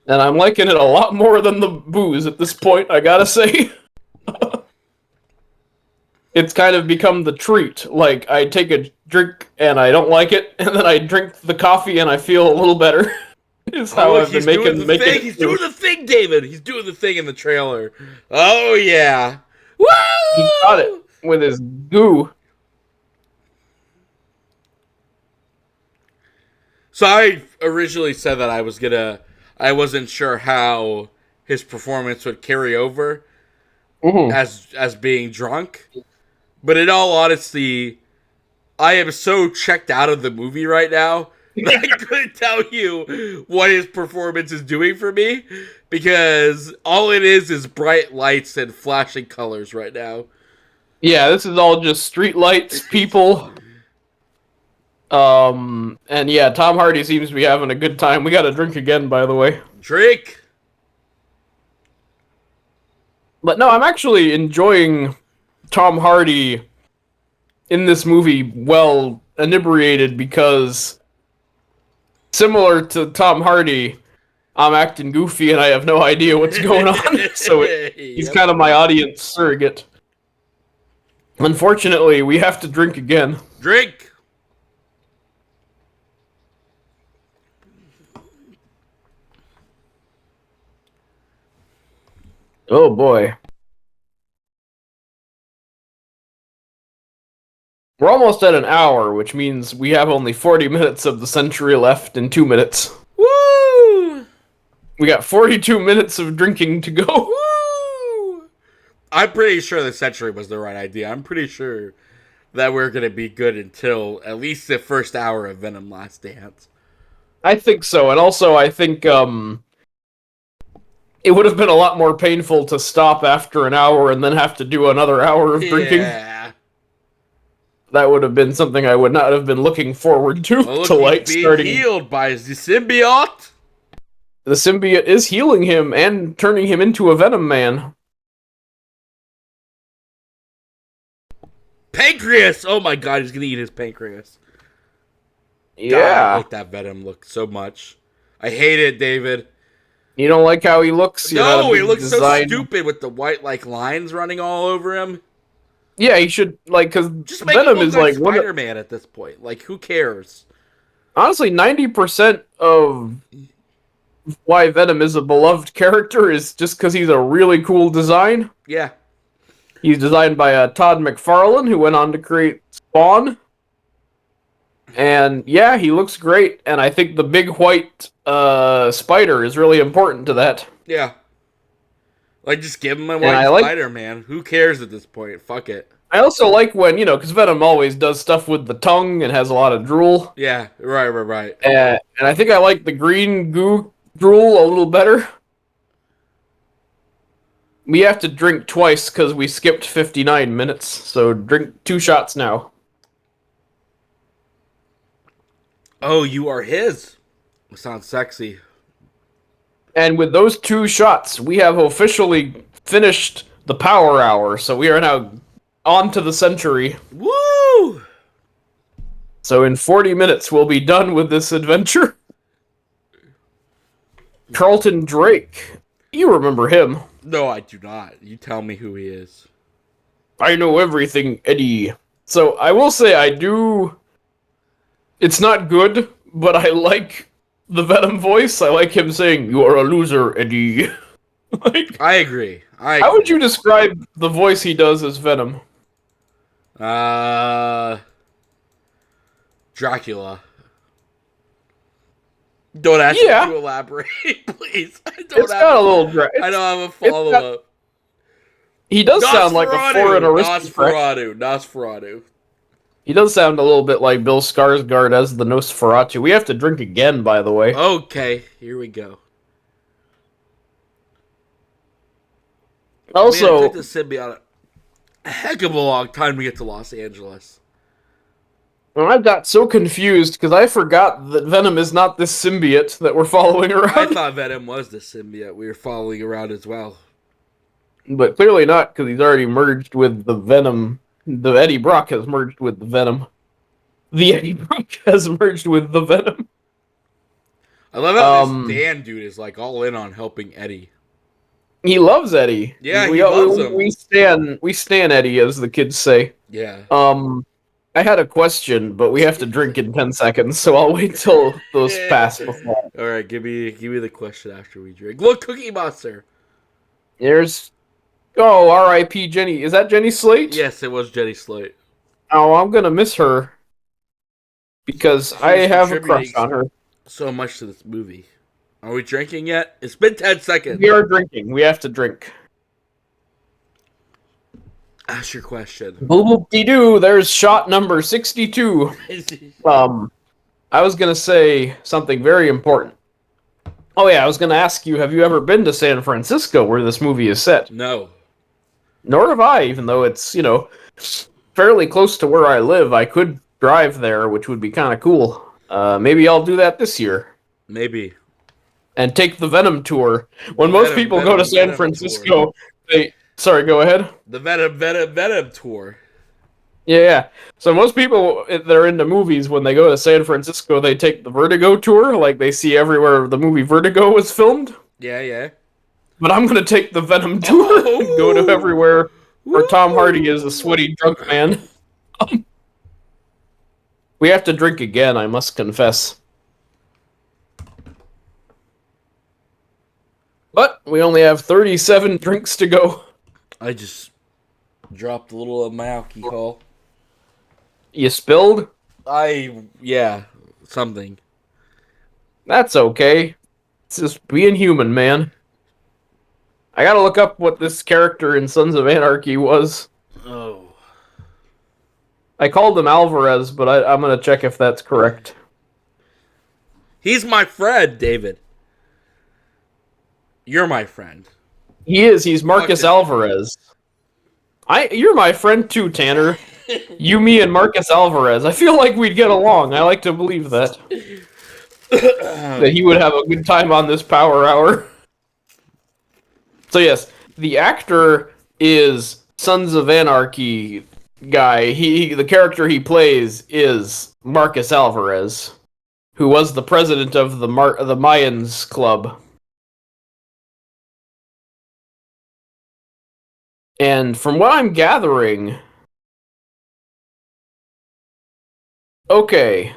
And I'm liking it a lot more than the booze at this point, I gotta say. It's kind of become the treat. Like, I take a drink and I don't like it, and then I drink the coffee and I feel a little better. Is how I've been making it. He's doing the thing, David. He's doing the thing in the trailer. Oh, yeah. Woo! He got it with his goo. So I originally said that I wasn't sure how his performance would carry over as being drunk. But in all honesty, I am so checked out of the movie right now that I couldn't tell you what his performance is doing for me, because all it is bright lights and flashing colors right now. Yeah, this is all just street lights, people. And yeah, Tom Hardy seems to be having a good time. We got to drink again, by the way. Drink. But no, I'm actually enjoying Tom Hardy in this movie well inebriated, because similar to Tom Hardy, I'm acting goofy and I have no idea what's going on. So he's kind of my audience surrogate. Unfortunately, we have to drink again. Drink. Oh boy. We're almost at an hour, which means we have only 40 minutes of the century left in 2 minutes. Woo! We got 42 minutes of drinking to go. Woo! I'm pretty sure the century was the right idea. I'm pretty sure that we're going to be good until at least the first hour of Venom Last Dance. I think so, and also I think it would have been a lot more painful to stop after an hour and then have to do another hour of drinking. Yeah. That would have been something I would not have been looking forward to. Well, look, to like he's being starting. healed by the symbiote. The symbiote is healing him and turning him into a Venom Man. Pancreas! Oh my god, he's gonna eat his pancreas. Yeah. God, I hate that Venom look so much. I hate it, David. You don't like how he looks? No, he looks so stupid with the white lines running all over him. Yeah, he should, because Just make Venom him look is like like Spider-Man at this point. Like, who cares? Honestly, 90% of why Venom is a beloved character is just because he's a really cool design. Yeah. He's designed by Todd McFarlane, who went on to create Spawn. And yeah, he looks great. And I think the big white spider is really important to that. Yeah. Like, just give him a And white spider, man. Who cares at this point? Fuck it. I also like when, because Venom always does stuff with the tongue and has a lot of drool. Yeah, right. And I think I like the green goo drool a little better. We have to drink twice because we skipped 59 minutes, so drink 2 shots now. Oh, you are his. Sounds sexy. And with those 2 shots, we have officially finished the power hour, so we are now on to the century. Woo! So in 40 minutes, we'll be done with this adventure. Carlton Drake. You remember him. No, I do not. You tell me who he is. I know everything, Eddie. So I will say I do. It's not good, but I like the Venom voice. I like him saying, "You are a loser, Eddie." I agree. How would you describe the voice he does as Venom? Dracula. Don't ask me to elaborate, please. It's got a little. I don't have a follow up. He does sound like a foreign aristocrat. Nosferatu. He does sound a little bit like Bill Skarsgård as the Nosferatu. We have to drink again, by the way. Okay, here we go. Also, man, it took the symbiote a heck of a long time to get to Los Angeles. I got so confused because I forgot that Venom is not this symbiote that we're following around. I thought Venom was the symbiote we were following around as well. But clearly not, because he's already merged with the Venom. The Eddie Brock has merged with the Venom. The Eddie Brock has merged with the Venom. I love how this Dan dude is like all in on helping Eddie. He loves Eddie. Yeah, he loves him. We stan Eddie, as the kids say. Yeah. I had a question, but we have to drink in 10 seconds, so I'll wait till those pass before. All right, give me the question after we drink. Look, Cookie Monster. There's R.I.P. Jenny. Is that Jenny Slate? Yes, it was Jenny Slate. Oh, I'm gonna miss her because I have a crush on her. So much to this movie. Are we drinking yet? It's been 10 seconds. We are drinking. We have to drink. Ask your question. Boop-de-doo, there's shot number 62. I was going to say something very important. Oh yeah, I was going to ask you, have you ever been to San Francisco where this movie is set? No. Nor have I, even though it's, fairly close to where I live. I could drive there, which would be kind of cool. Maybe I'll do that this year. Maybe. And take the Venom tour. When most people go to San Francisco, they... Sorry, go ahead. The Venom tour. Yeah. So most people that are into movies, when they go to San Francisco, they take the Vertigo tour, like they see everywhere the movie Vertigo was filmed. Yeah. But I'm going to take the Venom tour and go to everywhere where Tom Hardy is a sweaty drunk man. We have to drink again, I must confess. But we only have 37 drinks to go. I just dropped a little of my alcohol. You spilled? Yeah, something. That's okay. It's just being human, man. I gotta look up what this character in Sons of Anarchy was. Oh. I called him Alvarez, but I'm gonna check if that's correct. He's my friend, David. You're my friend. He is. He's Marcus Alvarez. You're my friend too, Tanner. You, me, and Marcus Alvarez. I feel like we'd get along. I like to believe that. That he would have a good time on this power hour. So yes, the actor is Sons of Anarchy guy. The character he plays is Marcus Alvarez, who was the president of the Mayans Club. And from what I'm gathering... Okay.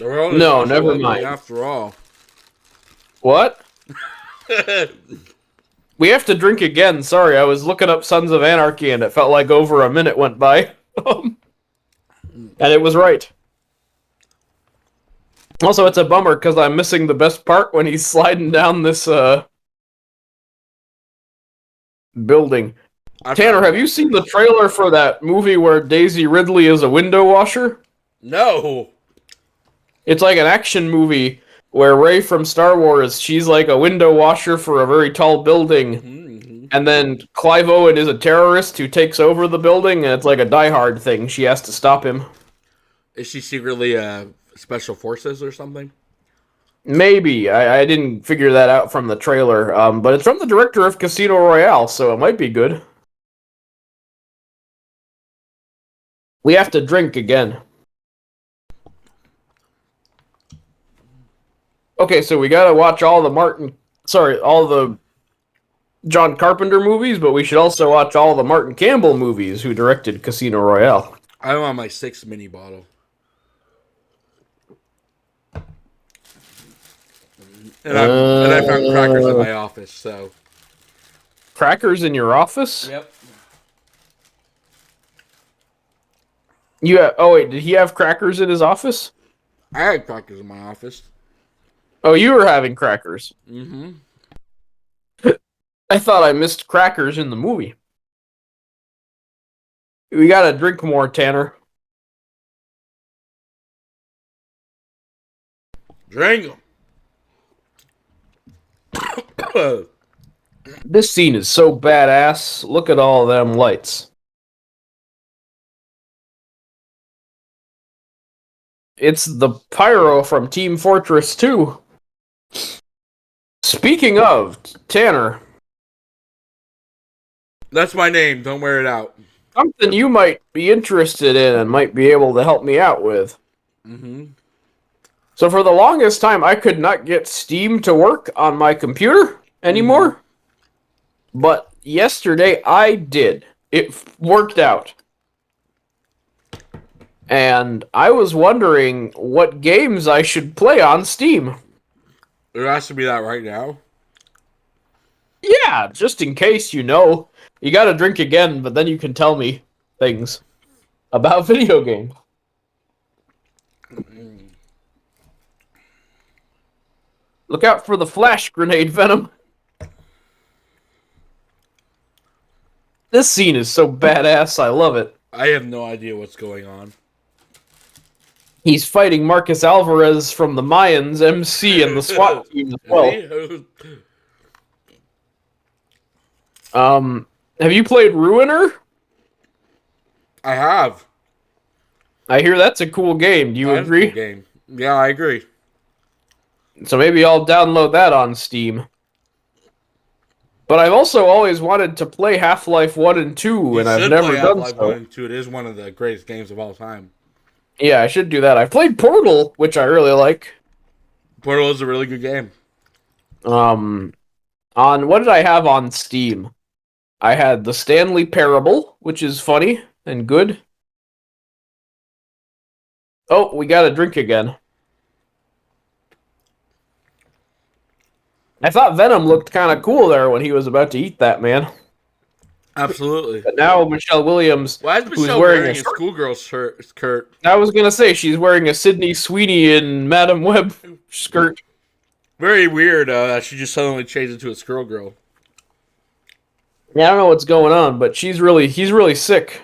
The world is No, not so never ugly mind. after all. What? We have to drink again. Sorry, I was looking up Sons of Anarchy and it felt like over a minute went by. And it was right. Also, it's a bummer because I'm missing the best part when he's sliding down this building. I Tanner, found have it. you seen the trailer for that movie where Daisy Ridley is a window washer? No. It's like an action movie where Rey from Star Wars, she's like a window washer for a very tall building. Mm-hmm. And then Clive Owen is a terrorist who takes over the building, and it's like a Die Hard thing. She has to stop him. Is she secretly special forces or something? Maybe. I didn't figure that out from the trailer. But it's from the director of Casino Royale, so it might be good. We have to drink again. Okay, so we gotta watch all the John Carpenter movies, but we should also watch all the Martin Campbell movies who directed Casino Royale. I'm on my 6th mini bottle. And I found crackers in my office, so. Crackers in your office? Yep. Oh wait, did he have crackers in his office? I had crackers in my office. Oh, you were having crackers. Mm-hmm. I thought I missed crackers in the movie. We gotta drink more, Tanner. Drink 'em. This scene is so badass. Look at all them lights. It's the pyro from Team Fortress 2. Speaking of, Tanner, That's my name. Don't wear it out. something you might be interested in and might be able to help me out with. Mm-hmm. So for the longest time, I could not get Steam to work on my computer anymore. But yesterday, I did. It worked out. And I was wondering what games I should play on Steam. It has to be that right now. Yeah, just in case you know. You gotta drink again, but then you can tell me things about video games. Look out for the flash grenade, Venom. This scene is so badass, I love it. I have no idea what's going on. He's fighting Marcus Alvarez from the Mayans, MC, and the SWAT team as well. Have you played Ruiner? I have. I hear that's a cool game. Do you That's a agree? cool game. Yeah, I agree. So maybe I'll download that on Steam. But I've also always wanted to play Half-Life 1 and 2, and I've never done Half-Life so. 1 and 2. It is one of the greatest games of all time. Yeah, I should do that. I've played Portal, which I really like. Portal is a really good game. On what did I have on Steam? I had the Stanley Parable, which is funny and good. Oh, we got a drink again. I thought Venom looked kind of cool there when he was about to eat that man. Absolutely. But now Michelle Williams, Why is who's Michelle wearing wearing a schoolgirl skirt? I was gonna say she's wearing a Sydney Sweeney and Madam Web skirt. Very weird. She just suddenly changed into a squirrel girl. Yeah, I don't know what's going on, but he's really sick.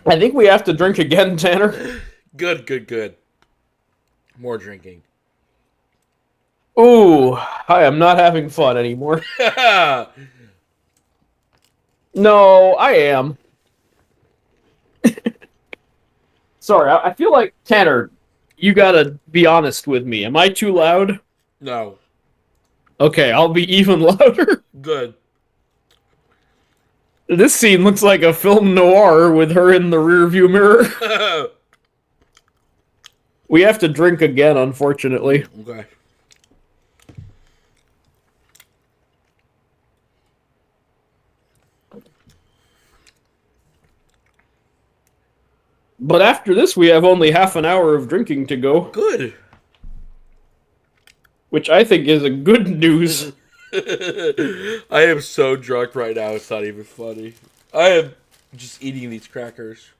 I think we have to drink again, Tanner. Good. More drinking. Ooh, I am not having fun anymore. No, I am. Sorry, I feel like, Tanner, you gotta be honest with me. Am I too loud? No. Okay, I'll be even louder. Good. This scene looks like a film noir with her in the rearview mirror. We have to drink again, unfortunately. Okay. But after this, we have only half an hour of drinking to go, Good. which I think is a good news. I am so drunk right now, it's not even funny. I am just eating these crackers.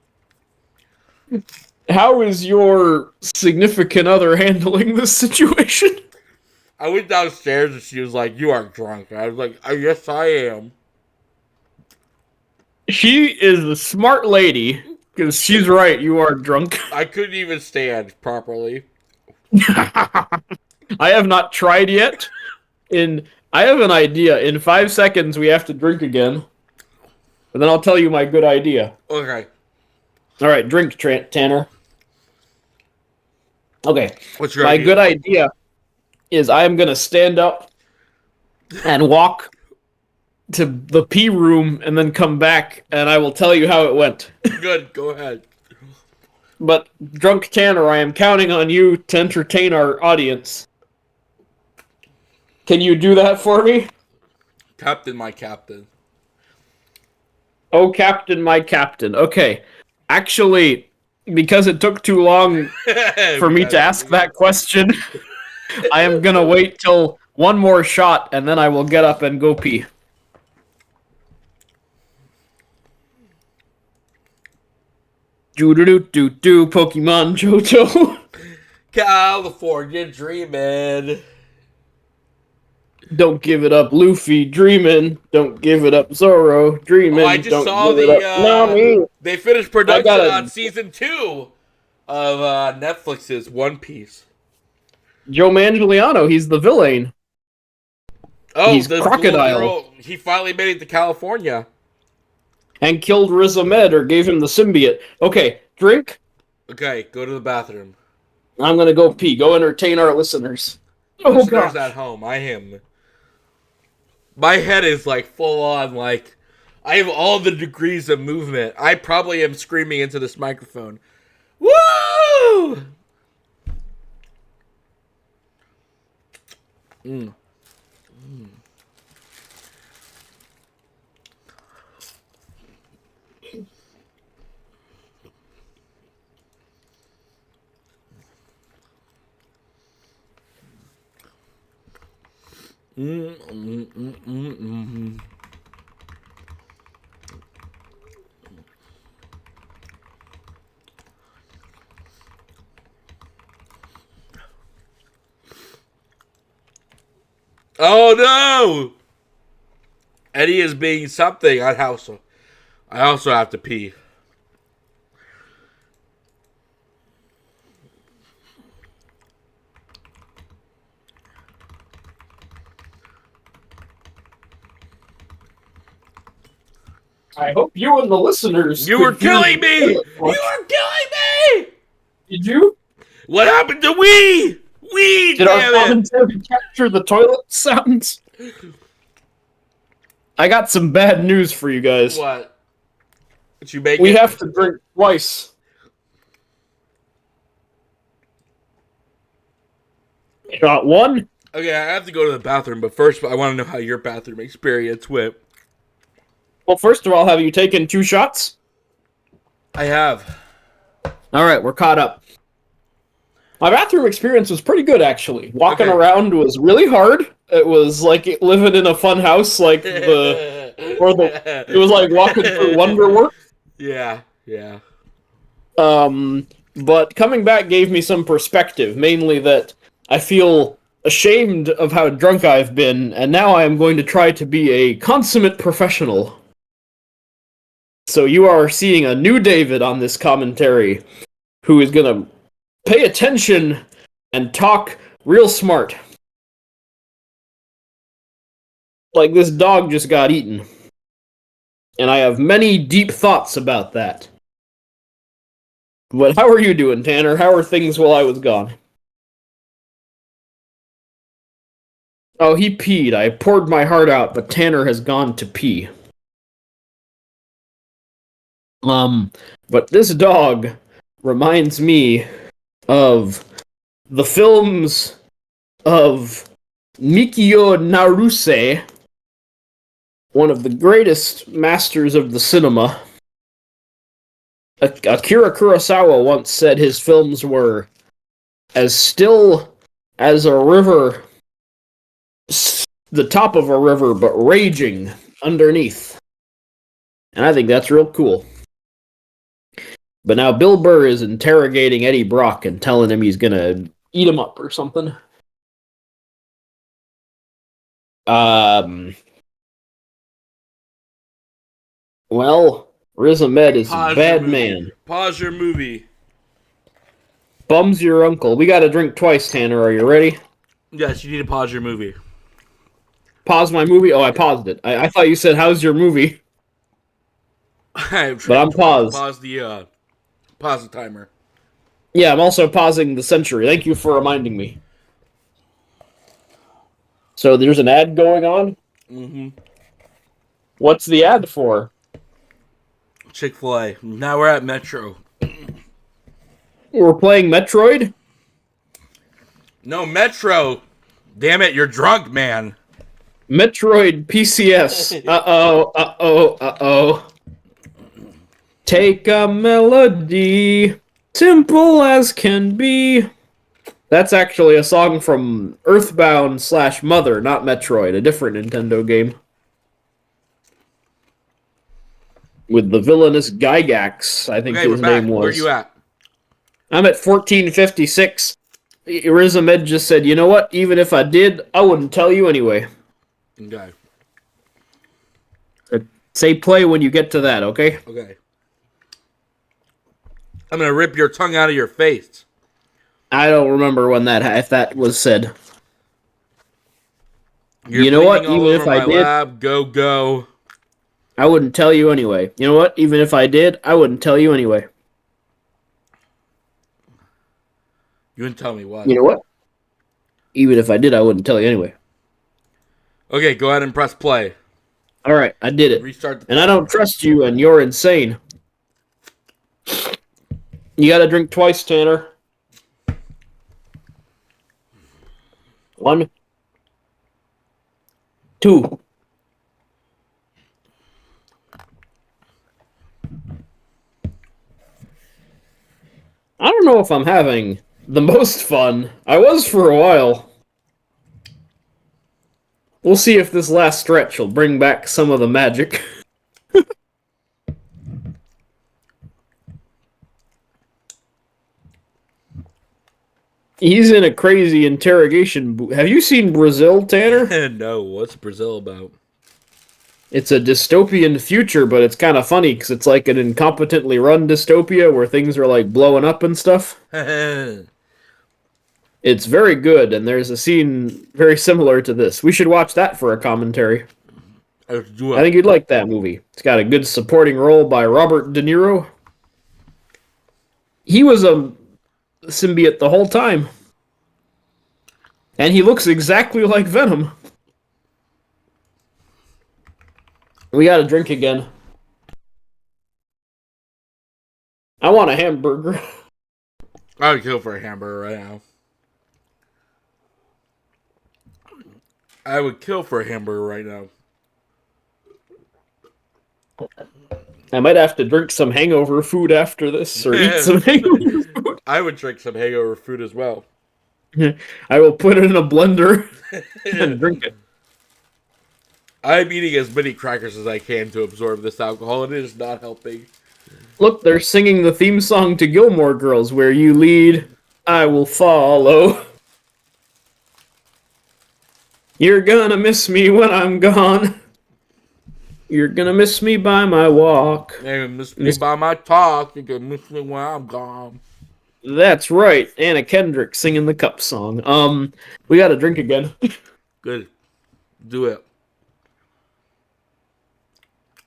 How is your significant other handling this situation? I went downstairs and she was like, "You are drunk." I was like, "Yes, I am." She is a smart lady, because she's right, you are drunk. I couldn't even stand properly. I have not tried yet. I have an idea. In 5 seconds, we have to drink again. And then I'll tell you my good idea. Okay. All right, drink, Tanner. Okay. What's your My idea? good idea is I am going to stand up and walk to the pee room and then come back, and I will tell you how it went. Good, go ahead. But, drunk Tanner, I am counting on you to entertain our audience. Can you do that for me? Captain, my captain. Oh, Captain, my Captain. Okay. Actually, because it took too long for me to ask that question, I am gonna wait till one more shot, and then I will get up and go pee. Do Pokemon Johto. California dreaming. Don't give it up, Luffy dreaming. Don't give it up, Zoro dreaming. Oh, I just Don't saw give it up, Nami. they finished production gotta- on season 2 of Netflix's One Piece. Joe Manganiello, he's the villain. Oh, He's the Crocodile. little girl, he finally made it to California. And killed Riz Ahmed or gave him the symbiote. Okay, drink. Okay, go to the bathroom. I'm gonna go pee. Go entertain our listeners. Oh Listeners gosh. at home, I am. My head is like full on, like I have all the degrees of movement. I probably am screaming into this microphone. Woo! Mm. Mm. Oh no! Eddie is being something. I also have to pee. I hope you and the listeners. You were killing me! You were killing me! Did you? What happened to we? We, Did our damn it! commentary capture the toilet sounds? I got some bad news for you guys. What? Did you make We it? have to drink twice. Shot one. Okay, I have to go to the bathroom, but first I want to know how your bathroom experience went. Well, first of all, have you taken 2 shots? I have. All right, we're caught up. My bathroom experience was pretty good, actually. Walking Okay. around was really hard. It was like living in a fun house, like it was like walking through Wonderworld. Yeah, yeah. But coming back gave me some perspective, mainly that I feel ashamed of how drunk I've been, and now I am going to try to be a consummate professional. So you are seeing a new David on this commentary, who is gonna pay attention and talk real smart. Like this dog just got eaten. And I have many deep thoughts about that. But how are you doing, Tanner? How are things while I was gone? Oh, he peed. I poured my heart out, but Tanner has gone to pee. But this dog reminds me of the films of Mikio Naruse, one of the greatest masters of the cinema. Akira Kurosawa once said his films were as still as a river, the top of a river, but raging underneath. And I think that's real cool. But now Bill Burr is interrogating Eddie Brock and telling him he's gonna eat him up or something. Um. Well, Riz Ahmed is a bad man. Pause your movie. Bums your uncle. We gotta drink twice, Tanner. Are you ready? Yes, you need to pause your movie. Pause my movie? Oh, I paused it. I thought you said, how's your movie? But I'm paused. Pause the timer. Yeah, I'm also pausing the century. Thank you for reminding me. So there's an ad going on? Mm-hmm. What's the ad for? Chick-fil-A. Now we're at Metro. We're playing Metroid? No, Metro. Damn it, you're drunk, man. Metroid PCS. Uh-oh. Take a melody, simple as can be. That's actually a song from Earthbound/Mother, not Metroid, a different Nintendo game. With the villainous Gygax, I think his name was. Where you at? I'm at 1456. Riz Ahmed just said, you know what? Even if I did, I wouldn't tell you anyway. Okay. Say play when you get to that, okay? Okay. I'm gonna rip your tongue out of your face. I don't remember when if that was said. You're you know what? Even if I did, lab, go. I wouldn't tell you anyway. You know what? Even if I did, I wouldn't tell you anyway. You wouldn't tell me what? You know what? Even if I did, I wouldn't tell you anyway. Okay, go ahead and press play. All right, I did it. Restart. And I don't trust you, and you're insane. You gotta drink twice, Tanner. 1, 2. I don't know if I'm having the most fun. I was for a while. We'll see if this last stretch will bring back some of the magic. He's in a crazy interrogation. Have you seen Brazil, Tanner? No, what's Brazil about? It's a dystopian future, but it's kind of funny because it's like an incompetently run dystopia where things are like blowing up and stuff. It's very good, and there's a scene very similar to this. We should watch that for a commentary. I think you'd like that movie. It's got a good supporting role by Robert De Niro. He was a symbiote the whole time. And he looks exactly like Venom. We gotta drink again. I want a hamburger. I would kill for a hamburger right now. I would kill for a hamburger right now. I might have to drink some hangover food after this, or eat some hangover food. I would drink some hangover food as well. I will put it in a blender and drink it. I'm eating as many crackers as I can to absorb this alcohol, and it is not helping. Look, they're singing the theme song to Gilmore Girls, where you lead, I will follow. You're gonna miss me when I'm gone. You're gonna miss me by my walk. You're gonna miss me by my talk. You're gonna miss me when I'm gone. That's right. Anna Kendrick singing the Cup song. We gotta drink again. Good. Do it.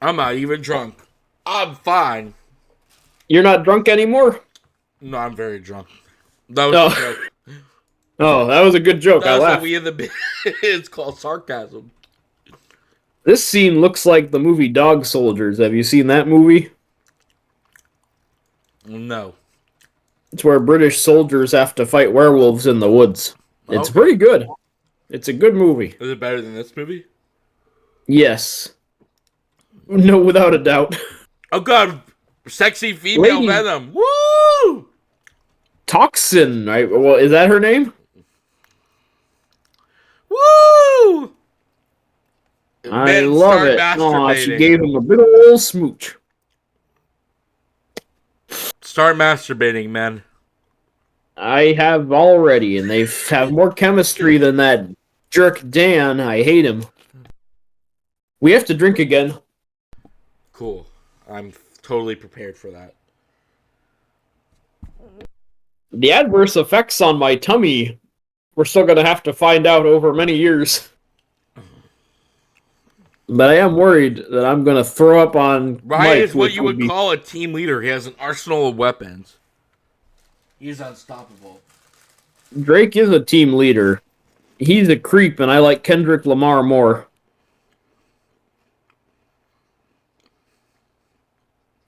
I'm not even drunk. I'm fine. You're not drunk anymore? No, I'm very drunk. That was a joke. Oh, that was a good joke. I laughed. It's called sarcasm. This scene looks like the movie Dog Soldiers. Have you seen that movie? No. It's where British soldiers have to fight werewolves in the woods. It's pretty good. It's a good movie. Is it better than this movie? Yes. No, without a doubt. Oh, God. Sexy female Lady Venom. Woo! Toxin, right? Well, is that her name? Woo! I Men love start it. Aw, she masturbating. gave him a big ol' smooch. Start masturbating, men. I have already, and they have more chemistry than that jerk Dan. I hate him. We have to drink again. Cool. I'm totally prepared for that. The adverse effects on my tummy, we're still going to have to find out over many years. But I am worried that I'm going to throw up on Ryan Mike, is what which you would would be... call a team leader. He has an arsenal of weapons. He's unstoppable. Drake is a team leader. He's a creep, and I like Kendrick Lamar more.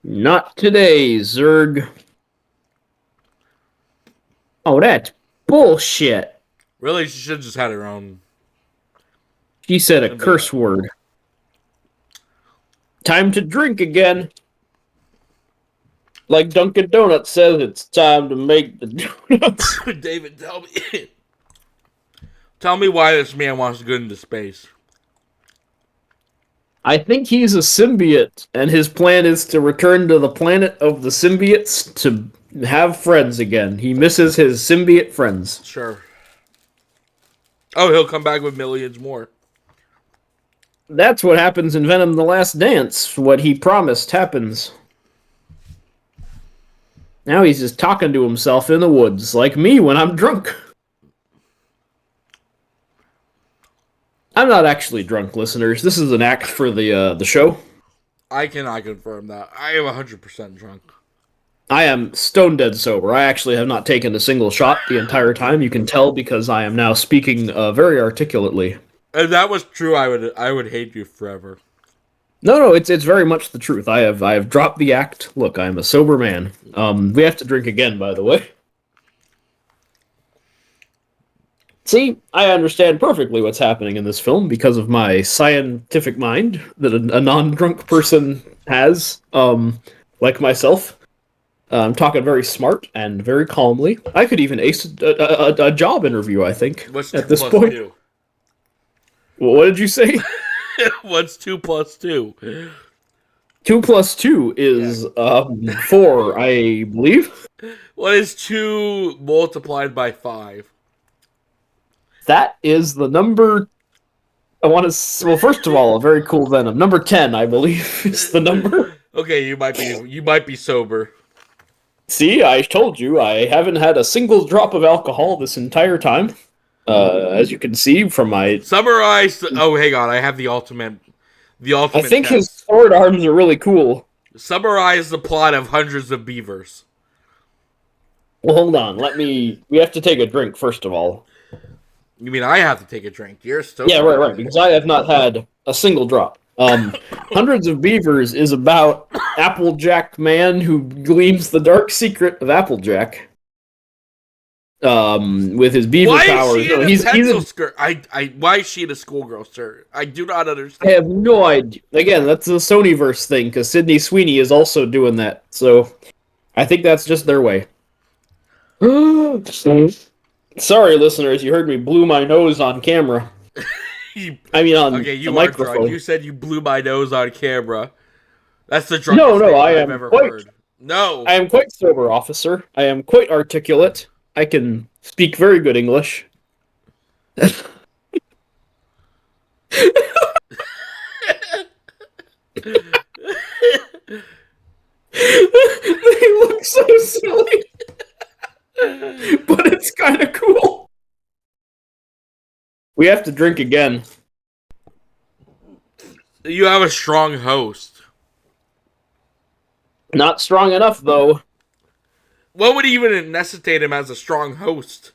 Not today, Zerg. Oh, that's bullshit. Really, she should have just had her own. She said a curse word. Time to drink again. Like Dunkin' Donuts says, it's time to make the donuts. David, tell me why this man wants to go into space. I think he's a symbiote, and his plan is to return to the planet of the symbiotes to have friends again. He misses his symbiote friends. Sure. Oh, he'll come back with millions more. That's what happens in Venom: The Last Dance. What he promised happens. Now he's just talking to himself in the woods, like me when I'm drunk. I'm not actually drunk, listeners. This is an act for the show. I cannot confirm that. I am 100% drunk. I am stone dead sober. I actually have not taken a single shot the entire time. You can tell because I am now speaking very articulately. If that was true, I would hate you forever. No, it's very much the truth. I have dropped the act. Look, I am a sober man. We have to drink again, by the way. See, I understand perfectly what's happening in this film because of my scientific mind that a non-drunk person has, like myself. I'm talking very smart and very calmly. I could even ace a job interview, I think, What's at 2 this plus point. 2? What did you say? What's 2 plus 2? 2 plus 2 is 4, I believe. What is 2 multiplied by 5? That is the number... I want to... Well, first of all, a very cool Venom. Number 10, I believe, is the number. Okay, you might be sober. See, I told you, I haven't had a single drop of alcohol this entire time. As you can see from my... Summarize... Oh, hang on, I have the ultimate I think test. his sword arms are really cool. Summarize the plot of Hundreds of Beavers. Well, hold on. We have to take a drink, first of all. You mean I have to take a drink? You're so... Yeah, right, because I have not had a single drop. Hundreds of Beavers is about Applejack man who gleams the dark secret of Applejack. With his beaver why powers. Is she in a pencil skirt? Why is she in a schoolgirl shirt? I do not understand. I have no idea. Again, that's a Sonyverse thing, because Sydney Sweeney is also doing that. So, I think that's just their way. Sorry, listeners, you heard me blew my nose on camera. I mean, on the microphone. Drunk. You said you blew my nose on camera. That's the drunkest thing I've ever heard. No. I am quite sober, officer. I am quite articulate. I can speak very good English. They look so silly. But it's kind of cool. We have to drink again. You have a strong host. Not strong enough, though. What would even necessitate him as a strong host?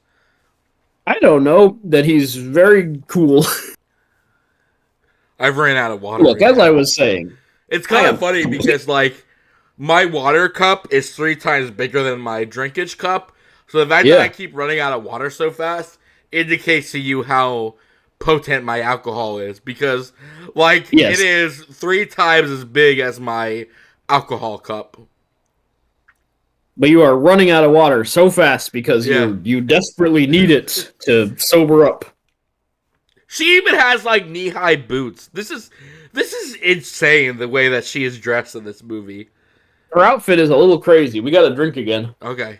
I don't know. That he's very cool. I've ran out of water. Look, as I was saying. It's kind of funny because, like, my water cup is 3 times bigger than my drinkage cup. So the fact that I keep running out of water so fast indicates to you how potent my alcohol is. Because, like, it is 3 times as big as my alcohol cup. but you are running out of water so fast because Yeah. you desperately need it to sober up. She even has like knee-high boots. This is insane the way that she is dressed in this movie. Her outfit is a little crazy. We got to drink again. Okay.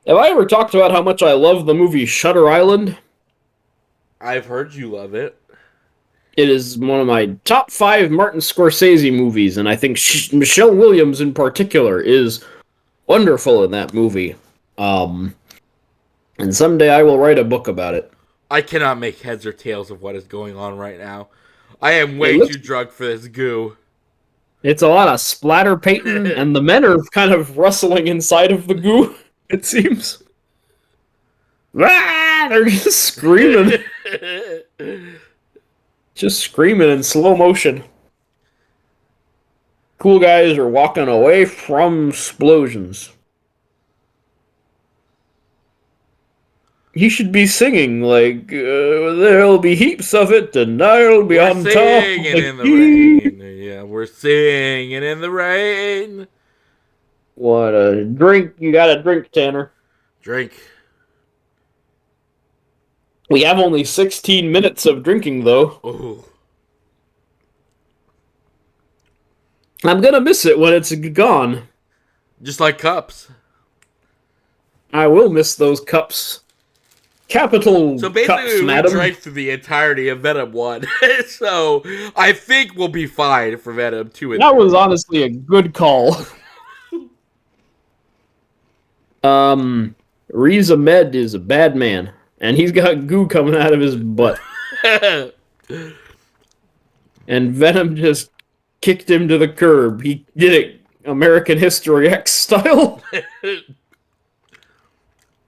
Have I ever talked about how much I love the movie Shutter Island? I've heard you love it. It is one of my top 5 Martin Scorsese movies, and I think Michelle Williams in particular is wonderful in that movie. And someday I will write a book about it. I cannot make heads or tails of what is going on right now. I am It way looks, too drunk for this goo. it's a lot of splatter painting, and the men are kind of rustling inside of the goo, it seems. Ah, they're just screaming. Just screaming in slow motion. Cool guys are walking away from explosions. He should be singing like there'll be heaps of it, and I'll be We're on top of singing the in the key. rain. Yeah, we're singing in the rain. What a drink! You got a drink, Tanner. Drink. We have only 16 minutes of drinking, though. Oh, I'm gonna miss it when it's gone. just like cups. I will miss those cups. Capital So cups, basically, we madam. drank through the entirety of Venom 1. So I think we'll be fine for Venom 2 and That 3. was honestly a good call. Riz Ahmed is a bad man, and he's got goo coming out of his butt. And Venom just kicked him to the curb. He did it American History X style.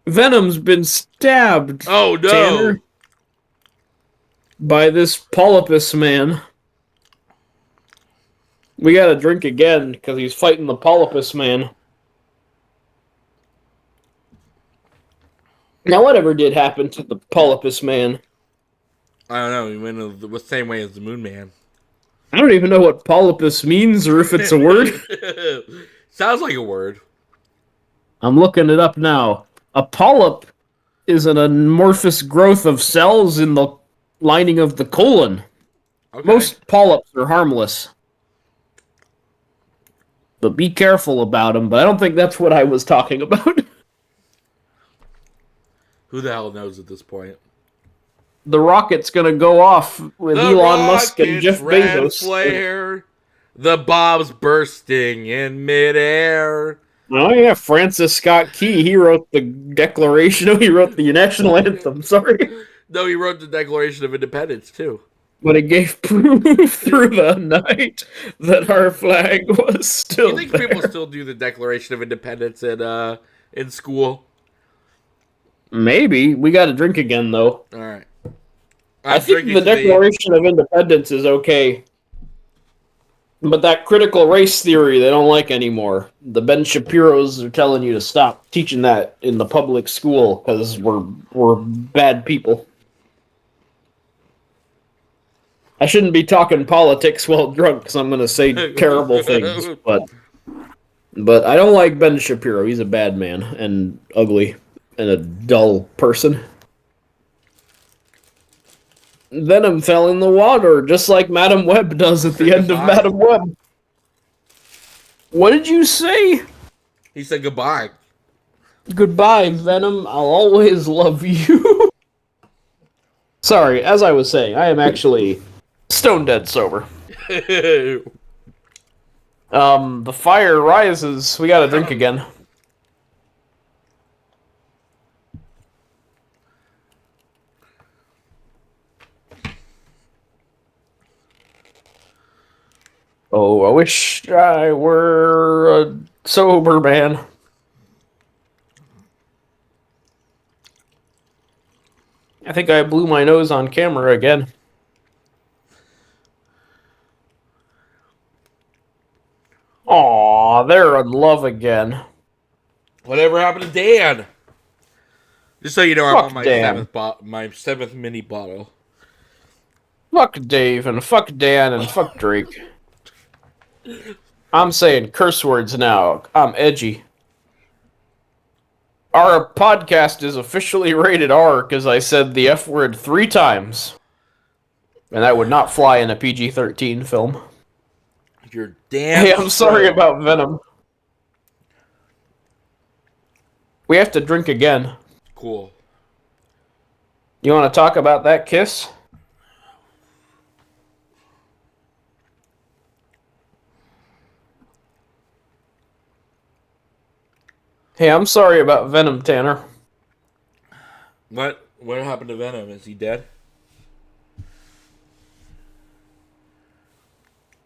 Venom's been stabbed. Oh, no. Tanner, by this polypus man. We gotta drink again because he's fighting the polypus man. Now, whatever did happen to the polypus man? I don't know. He went the same way as the Moon Man. I don't even know what polypus means or if it's a word. Sounds like a word. I'm looking it up now. A polyp is an amorphous growth of cells in the lining of the colon. Okay. Most polyps are harmless. But be careful about them, but I don't think that's what I was talking about. Who the hell knows at this point? The rocket's gonna go off with The Elon Musk and rocket's Jeff red Bezos. flare. The bombs bursting in midair. Oh yeah, Francis Scott Key. He wrote the Declaration. Oh, he wrote the national anthem. Sorry, No, he wrote the Declaration of Independence too. but it gave proof through the night that our flag was still You think there. people still do the Declaration of Independence in school? Maybe we got to drink again though. All right. I think the Declaration of Independence is okay, but that critical race theory they don't like anymore. The Ben Shapiro's are telling you to stop teaching that in the public school because we're bad people. I shouldn't be talking politics while drunk because I'm going to say terrible things, but I don't like Ben Shapiro. He's a bad man and ugly and a dull person. Venom fell in the water, just like Madam Web does at the end of Madam Web. What did you say? He said goodbye. Goodbye, Venom. I'll always love you. Sorry, as I was saying, I am actually stone dead sober. The fire rises. We gotta drink again. Oh, I wish I were a sober man. I think I blew my nose on camera again. Aw, they're in love again. Whatever happened to Dan? Just so you know, I'm Fuck on my Dan. seventh mini bottle. Fuck Dave and fuck Dan and fuck Drake. I'm saying curse words now. I'm edgy. Our podcast is officially rated R because I said the F word 3 times. And that would not fly in a PG-13 film. You're damn Hey, I'm sorry straight. about Venom. We have to drink again. Cool. You want to talk about that kiss? Hey, I'm sorry about Venom, Tanner. What happened to Venom? Is he dead?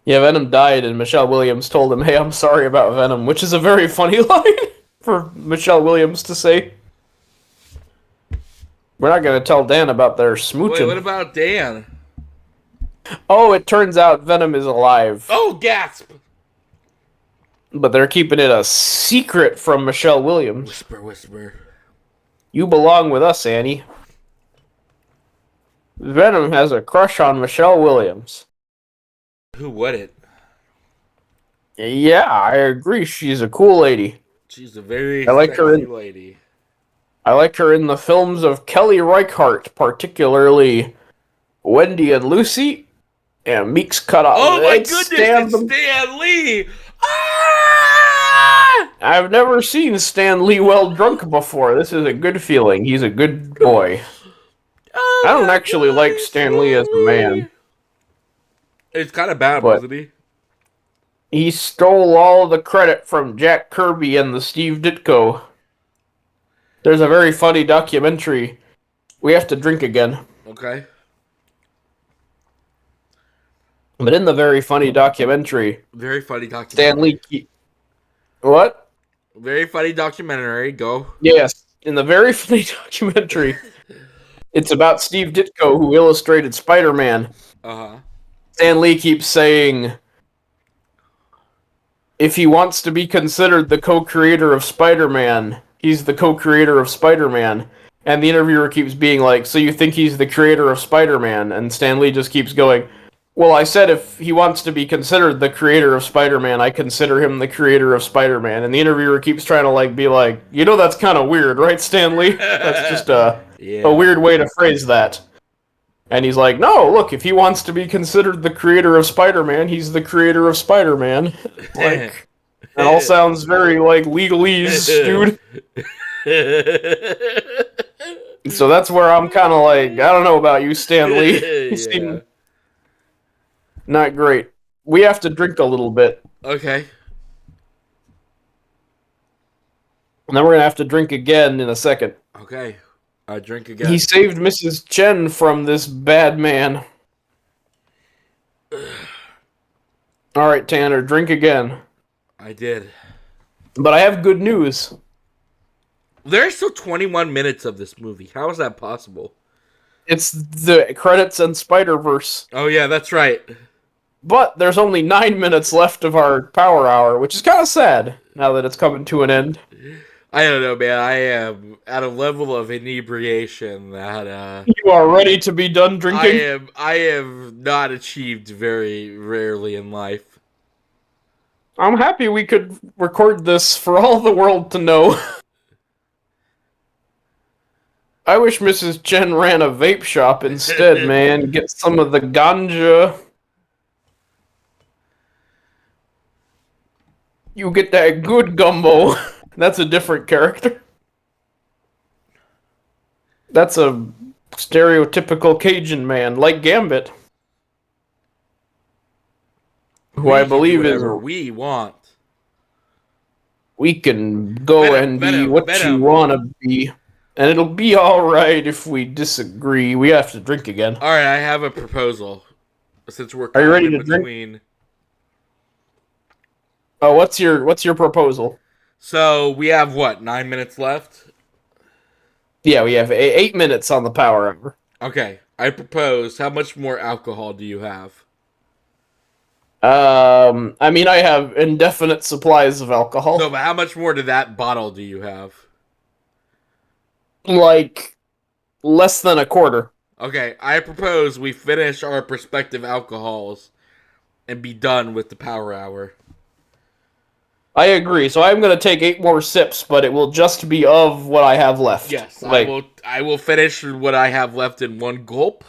Yeah, Venom died, and Michelle Williams told him, hey, I'm sorry about Venom, which is a very funny line for Michelle Williams to say. We're not going to tell Dan about their smooching. Wait, what about Dan? Oh, it turns out Venom is alive. Oh, gasp! But they're keeping it a secret from Michelle Williams. Whisper, whisper. You belong with us, Annie. Venom has a crush on Michelle Williams. Who would it? Yeah, I agree. She's a cool lady. She's a very I like sexy her in- lady. I like her in the films of Kelly Reichardt, particularly Wendy and Lucy, and Meek's Cutout. Oh my goodness, it's Stan Lee! Ah! I've never seen Stan Lee well drunk before. This is a good feeling. He's a good boy. Oh I don't actually like Stan Lee as a man. It's kind of bad, But- wasn't he? He stole all the credit from Jack Kirby and the Steve Ditko. There's a very funny documentary. We have to drink again. Okay. But in the very funny documentary, Very funny documentary. Stan Lee... What? Very funny documentary. Go. Yes, in the very funny documentary, it's about Steve Ditko, who illustrated Spider-Man. Uh-huh. Stan Lee keeps saying, if he wants to be considered the co-creator of Spider-Man, he's the co-creator of Spider-Man. And the interviewer keeps being like, so you think he's the creator of Spider-Man? And Stan Lee just keeps going, well, I said if he wants to be considered the creator of Spider-Man, I consider him the creator of Spider-Man. And the interviewer keeps trying to be like, you know that's kind of weird, right, Stan Lee? That's just a weird way to phrase that. And he's like, no, look, if he wants to be considered the creator of Spider-Man, he's the creator of Spider-Man. It all sounds very legalese, dude. So that's where I'm kind of I don't know about you, Stan Lee. You seem not great. We have to drink a little bit. Okay. And then we're going to have to drink again in a second. Okay. I drink again. He saved Mrs. Chen from this bad man. All right, Tanner, drink again. I did. But I have good news. There's still 21 minutes of this movie. How is that possible? It's the credits and Spider-Verse. Oh, yeah, that's right. But there's only 9 minutes left of our power hour, which is kind of sad now that it's coming to an end. I don't know, man. I am at a level of inebriation that You are ready to be done drinking? I have not achieved very rarely in life. I'm happy we could record this for all the world to know. I wish Mrs. Chen ran a vape shop instead, man. Get some of the ganja. You get that good gumbo. That's a different character. That's a stereotypical Cajun man, like Gambit. Who I believe is... whatever we want. We can go and be what you want to be. And it'll be alright if we disagree. We have to drink again. Alright, I have a proposal. Since we're Are you ready to between... drink? Oh, what's your proposal? So, we have, 9 minutes left? Yeah, we have 8 minutes on the power hour. Okay, I propose, how much more alcohol do you have? I mean, I have indefinite supplies of alcohol. No, but how much more to that bottle do you have? Less than a quarter. Okay, I propose we finish our prospective alcohols and be done with the power hour. I agree. So I'm gonna take 8 more sips, but it will just be of what I have left. Yes, Like, I will finish what I have left in one gulp,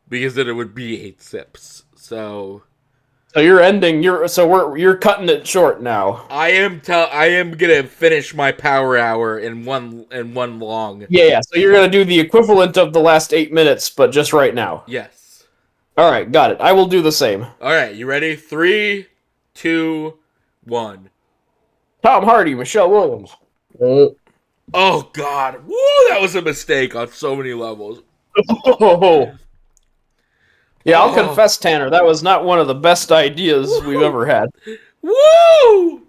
because then it would be 8 sips. So you're cutting it short now. I am gonna finish my power hour in one long. Yeah. So you're gonna do the equivalent of the last 8 minutes, but just right now. Yes. All right, got it. I will do the same. All right, you ready? 3, 2, 1. Tom Hardy, Michelle Williams. Oh God! Woo! That was a mistake on so many levels. Oh. Yeah, I'll Oh. confess, Tanner, that was not one of the best ideas we've Woo! ever had. Woo!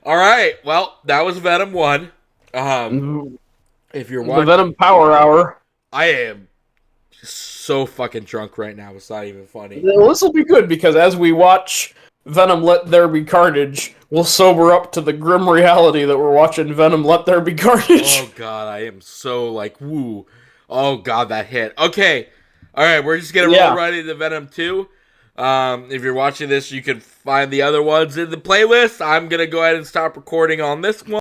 All right. Well, that was Venom 1. The If you're watching, Venom Power Hour. I am so fucking drunk right now. It's not even funny. Well, this will be good because as we watch Venom Let There Be Carnage, we'll sober up to the grim reality that we're watching Venom Let There Be Carnage. Oh God, I am so like woo. Oh God, that hit. Okay. All right, we're just gonna roll right into Venom 2. If you're watching this, you can find the other ones in the playlist. I'm gonna go ahead and stop recording on this one.